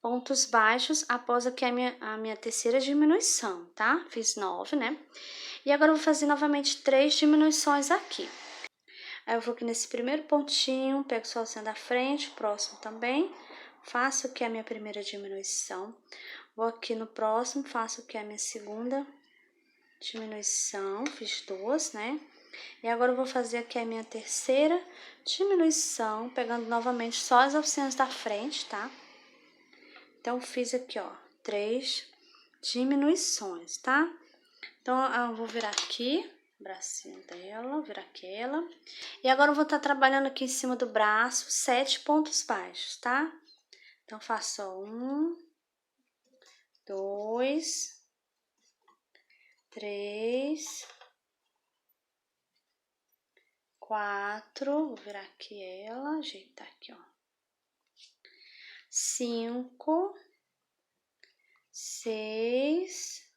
pontos baixos após aqui a minha terceira diminuição, tá? Fiz 9, né? E agora eu vou fazer novamente 3 diminuições aqui. Aí eu vou aqui nesse primeiro pontinho, pego só a alcinha da frente, o próximo também, faço aqui a minha primeira diminuição. Vou aqui no próximo, faço aqui a minha segunda diminuição, fiz duas, né? E agora eu vou fazer aqui a minha terceira diminuição, pegando novamente só as alcinhas da frente, tá? Então, fiz aqui, ó, 3 diminuições, tá? Então, eu vou virar aqui o bracinho dela, virar aquela. E agora eu vou estar trabalhando aqui em cima do braço 7 pontos baixos, tá? Então, faço, ó, 1, 2, 3, 4, vou virar aqui ela, ajeitar aqui, ó. 5, 6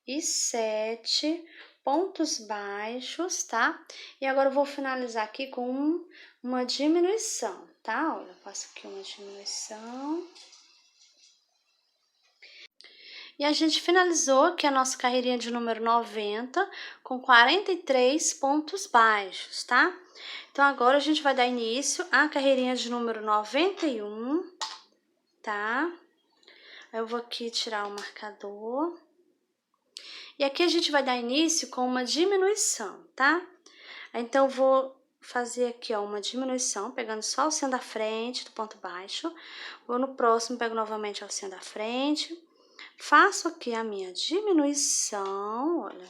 e 7 pontos baixos, tá? E agora eu vou finalizar aqui com uma diminuição, tá? Olha, eu faço aqui uma diminuição. E a gente finalizou aqui a nossa carreirinha de número 90 com 43 pontos baixos, tá? Então, agora a gente vai dar início à carreirinha de número 91, tá? Eu vou aqui tirar o marcador. E aqui a gente vai dar início com uma diminuição, tá? Então, eu vou fazer aqui, ó, uma diminuição, pegando só a alcinha da frente do ponto baixo. Vou no próximo, pego novamente a alcinha da frente. Faço aqui a minha diminuição, olha.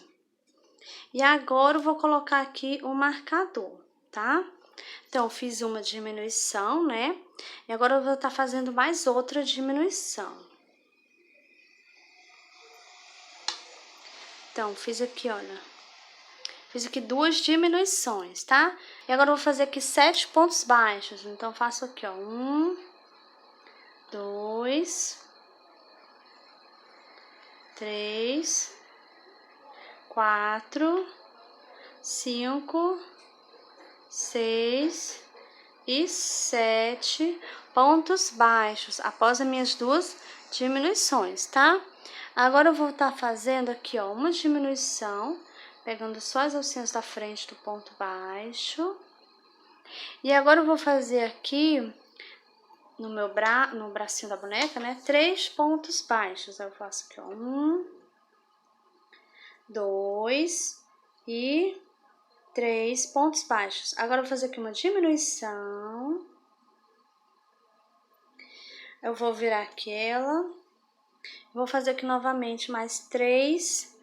E agora eu vou colocar aqui o marcador, tá? Então, fiz uma diminuição, né? E agora eu vou estar fazendo mais outra diminuição. Então, fiz aqui, olha. Fiz aqui 2 diminuições, tá? E agora eu vou fazer aqui 7 pontos baixos. Então, faço aqui, ó. 1, 2, 3, 4, 5, 6 e 7 pontos baixos após as minhas 2 diminuições, tá? Agora eu vou estar fazendo aqui, ó, uma diminuição, pegando só as alcinhas da frente do ponto baixo. E agora eu vou fazer aqui no bracinho da boneca, né, 3 pontos baixos. Eu faço aqui, ó, 1, 2 e 3 pontos baixos. Agora eu vou fazer aqui uma diminuição. Eu vou virar aqui ela. Vou fazer aqui novamente mais 3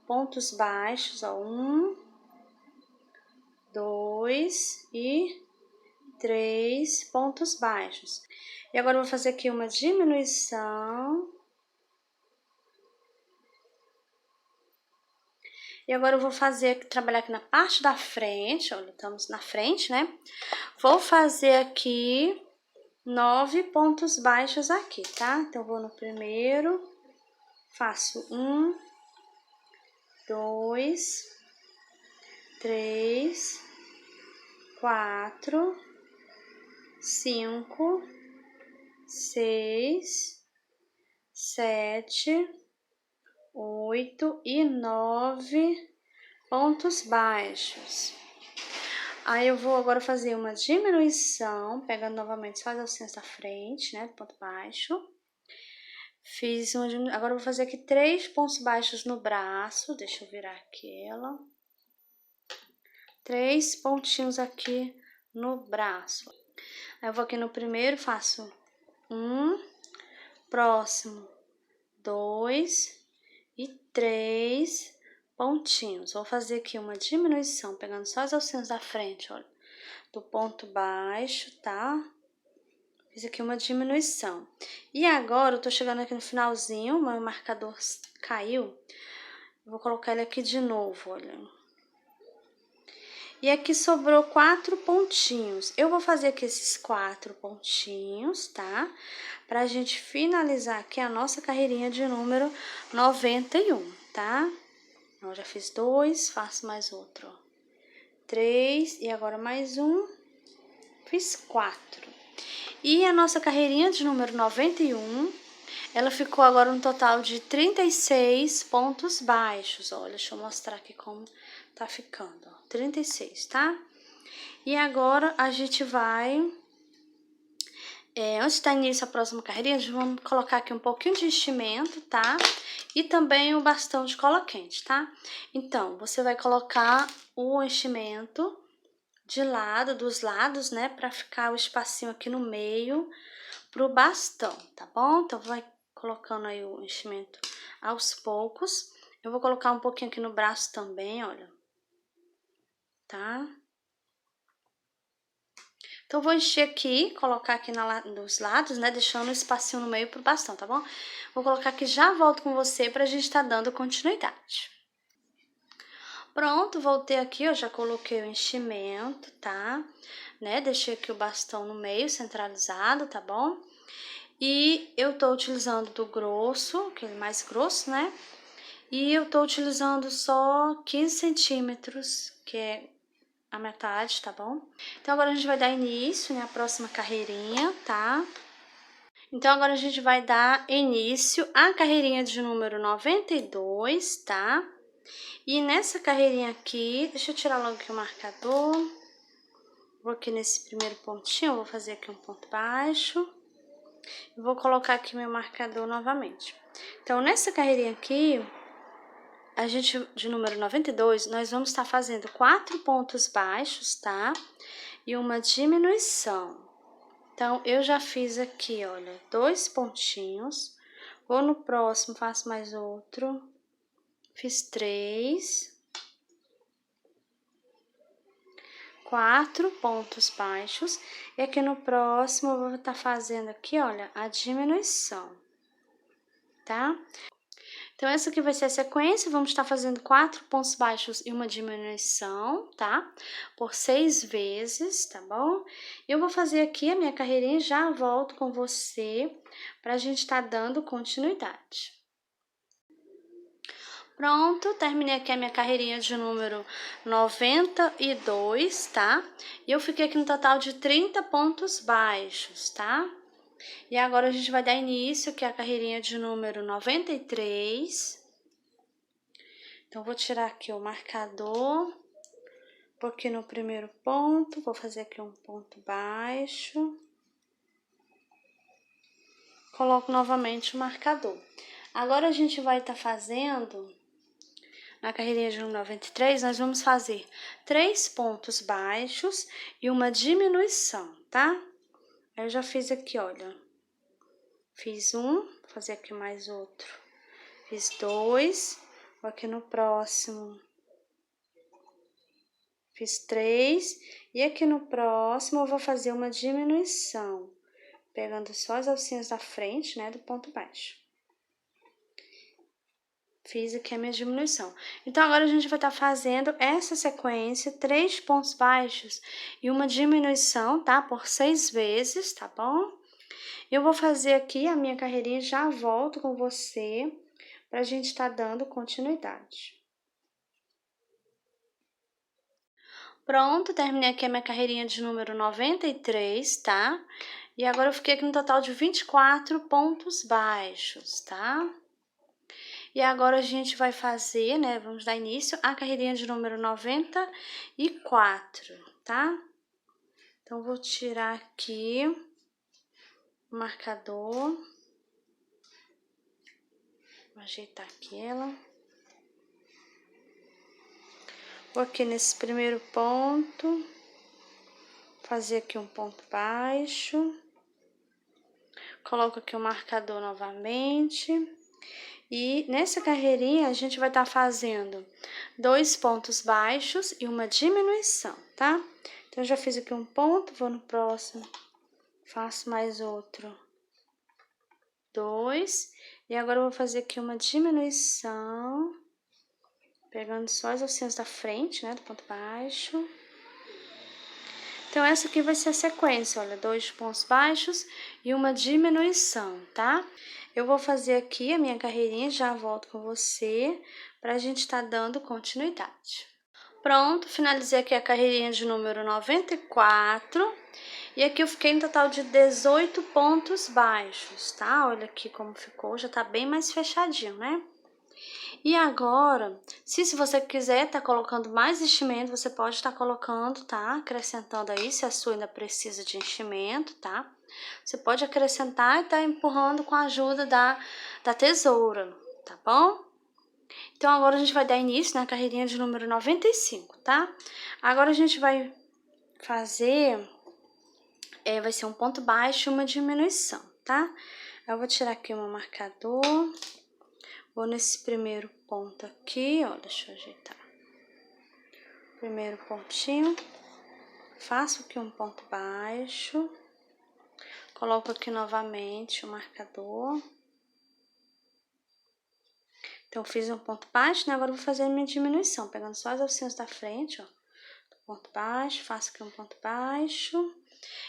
pontos baixos, ó. 1, 2 e 3 pontos baixos. E agora eu vou fazer aqui uma diminuição. E agora eu vou trabalhar aqui na parte da frente, olha, estamos na frente, né? Vou fazer aqui 9 pontos baixos aqui, tá? Então, eu vou no primeiro, faço 1, 2, 3, 4, 5, 6, 7, 8 e 9 pontos baixos. Aí eu vou agora fazer uma diminuição, pegando novamente só as alcinhas da frente, né, do ponto baixo. Fiz uma diminuição. Agora eu vou fazer aqui 3 pontos baixos no braço, deixa eu virar aquela. 3 pontinhos aqui no braço. Aí eu vou aqui no primeiro, faço 1, próximo 2 e 3 pontinhos. Vou fazer aqui uma diminuição, pegando só as alcinhas da frente, olha, do ponto baixo, tá? Fiz aqui uma diminuição. E agora, eu tô chegando aqui no finalzinho, meu marcador caiu. Vou colocar ele aqui de novo, olha. E aqui sobrou 4 pontinhos. Eu vou fazer aqui esses 4 pontinhos, tá? Pra gente finalizar aqui a nossa carreirinha de número 91, tá? Eu já fiz 2, faço mais outro, ó. 3 e agora mais um. Fiz 4. E a nossa carreirinha de número 91, ela ficou agora um total de 36 pontos baixos. Olha, deixa eu mostrar aqui como tá ficando, ó. 36, tá? E agora a gente vai Antes de dar início à próxima carreirinha, vamos colocar aqui um pouquinho de enchimento, tá? E também o bastão de cola quente, tá? Então, você vai colocar o enchimento dos lados, né? Pra ficar o espacinho aqui no meio pro bastão, tá bom? Então, vai colocando aí o enchimento aos poucos. Eu vou colocar um pouquinho aqui no braço também, olha. Tá? Então, vou encher aqui, colocar aqui nos lados, né? Deixando um espacinho no meio pro bastão, tá bom? Vou colocar aqui, já volto com você pra gente tá dando continuidade. Pronto, voltei aqui, eu já coloquei o enchimento, tá? Né? Deixei aqui o bastão no meio, centralizado, tá bom? E eu tô utilizando do grosso, aquele mais grosso, né? E eu tô utilizando só 15 centímetros, que é a metade, tá bom? Então, agora a gente vai dar início, né, à próxima carreirinha, tá? Então, agora a gente vai dar início à carreirinha de número 92, tá? E nessa carreirinha aqui, deixa eu tirar logo aqui o marcador. Vou aqui nesse primeiro pontinho, vou fazer aqui um ponto baixo. E vou colocar aqui meu marcador novamente. Então, nessa carreirinha aqui, a gente, de número 92, nós vamos estar fazendo 4 pontos baixos, tá? E uma diminuição. Então, eu já fiz aqui, olha, 2 pontinhos. Vou no próximo, faço mais outro. Fiz 3. 4 pontos baixos. E aqui no próximo, eu vou estar fazendo aqui, olha, a diminuição, tá? Então, essa aqui vai ser a sequência, vamos estar fazendo 4 pontos baixos e uma diminuição, tá? Por 6 vezes, tá bom? Eu vou fazer aqui a minha carreirinha e já volto com você pra gente estar dando continuidade. Pronto, terminei aqui a minha carreirinha de número 92, tá? E eu fiquei aqui no total de 30 pontos baixos, tá? E agora a gente vai dar início aqui à carreirinha de número 93. Então, vou tirar aqui o marcador, vou aqui no primeiro ponto, vou fazer aqui um ponto baixo. Coloco novamente o marcador. Agora, a gente vai estar fazendo, na carreirinha de número 93, nós vamos fazer 3 pontos baixos e uma diminuição, tá? Eu já fiz aqui, olha. Fiz um, vou fazer aqui mais outro. Fiz 2, vou aqui no próximo. Fiz 3, e aqui no próximo eu vou fazer uma diminuição, pegando só as alcinhas da frente, né, do ponto baixo. Fiz aqui a minha diminuição. Então, agora a gente vai estar fazendo essa sequência, 3 pontos baixos e uma diminuição, tá? Por 6 vezes, tá bom? Eu vou fazer aqui a minha carreirinha e já volto com você pra gente estar dando continuidade. Pronto, terminei aqui a minha carreirinha de número 93, tá? E agora eu fiquei aqui no total de 24 pontos baixos, tá? E agora a gente vai fazer, né? Vamos dar início à carreirinha de número 94, tá? Então, vou tirar aqui o marcador. Vou ajeitar aqui ela. Vou aqui nesse primeiro ponto, fazer aqui um ponto baixo. Coloco aqui o marcador novamente. E nessa carreirinha, a gente vai estar fazendo 2 pontos baixos e uma diminuição, tá? Então, eu já fiz aqui um ponto, vou no próximo, faço mais outro. 2. E agora eu vou fazer aqui uma diminuição, pegando só as alcinhas da frente, né, do ponto baixo. Então, essa aqui vai ser a sequência, olha, 2 pontos baixos e uma diminuição, tá? Eu vou fazer aqui a minha carreirinha, já volto com você, pra gente estar dando continuidade. Pronto, finalizei aqui a carreirinha de número 94, e aqui eu fiquei em total de 18 pontos baixos, tá? Olha aqui como ficou, já tá bem mais fechadinho, né? E agora, se você quiser tá colocando mais enchimento, você pode estar colocando, tá? Acrescentando aí, se a sua ainda precisa de enchimento, tá? Você pode acrescentar e tá empurrando com a ajuda da tesoura, tá bom? Então, agora a gente vai dar início na carreirinha de número 95, tá? Agora a gente vai fazer, vai ser um ponto baixo e uma diminuição, tá? Eu vou tirar aqui o meu marcador, vou nesse primeiro ponto aqui, ó, deixa eu ajeitar. Primeiro pontinho, faço aqui um ponto baixo, coloco aqui novamente o marcador. Então, fiz um ponto baixo, né? Agora eu vou fazer a minha diminuição, pegando só as alcinhas da frente, ó. Ponto baixo, faço aqui um ponto baixo.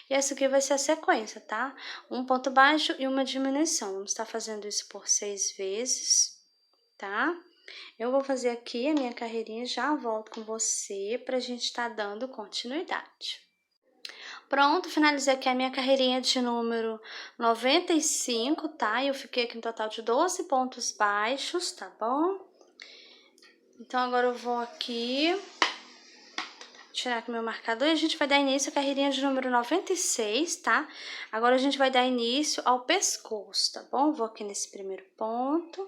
E essa aqui vai ser a sequência, tá? Um ponto baixo e uma diminuição. Vamos estar fazendo isso por 6 vezes, tá? Eu vou fazer aqui a minha carreirinha, já volto com você pra gente estar dando continuidade. Pronto, finalizei aqui a minha carreirinha de número 95, tá? Eu fiquei aqui no total de 12 pontos baixos, tá bom? Então, agora eu vou aqui tirar aqui meu marcador e a gente vai dar início à carreirinha de número 96, tá? Agora a gente vai dar início ao pescoço, tá bom? Vou aqui nesse primeiro ponto,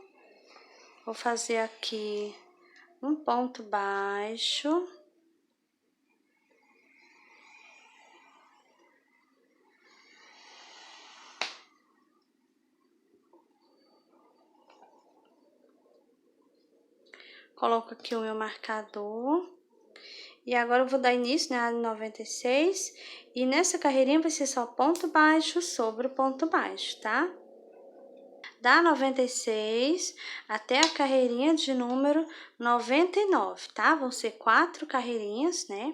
vou fazer aqui um ponto baixo. Coloco aqui o meu marcador. E agora eu vou dar início, né, a 96. E nessa carreirinha vai ser só ponto baixo sobre o ponto baixo, tá? Da 96 até a carreirinha de número 99, tá? Vão ser 4 carreirinhas, né?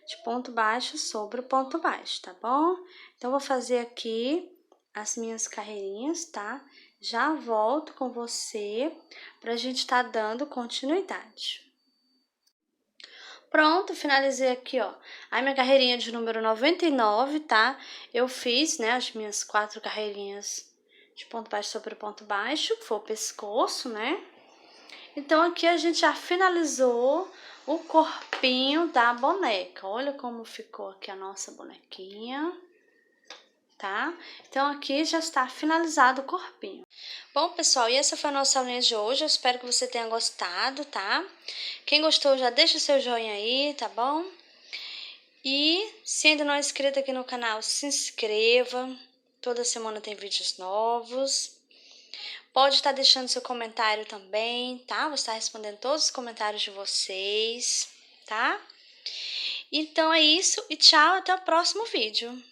De ponto baixo sobre o ponto baixo, tá bom? Então, vou fazer aqui as minhas carreirinhas, tá? Já volto com você pra gente tá dando continuidade. Pronto, finalizei aqui, ó, a minha carreirinha de número 99, tá? Eu fiz, né, as minhas 4 carreirinhas de ponto baixo sobre ponto baixo, que foi o pescoço, né? Então, aqui a gente já finalizou o corpinho da boneca. Olha como ficou aqui a nossa bonequinha, tá? Então, aqui já está finalizado o corpinho. Bom, pessoal, e essa foi a nossa aulinha de hoje. Eu espero que você tenha gostado, tá? Quem gostou, já deixa seu joinha aí, tá bom? E se ainda não é inscrito aqui no canal, se inscreva. Toda semana tem vídeos novos. Pode estar deixando seu comentário também, tá? Vou estar respondendo todos os comentários de vocês, tá? Então é isso e tchau, até o próximo vídeo.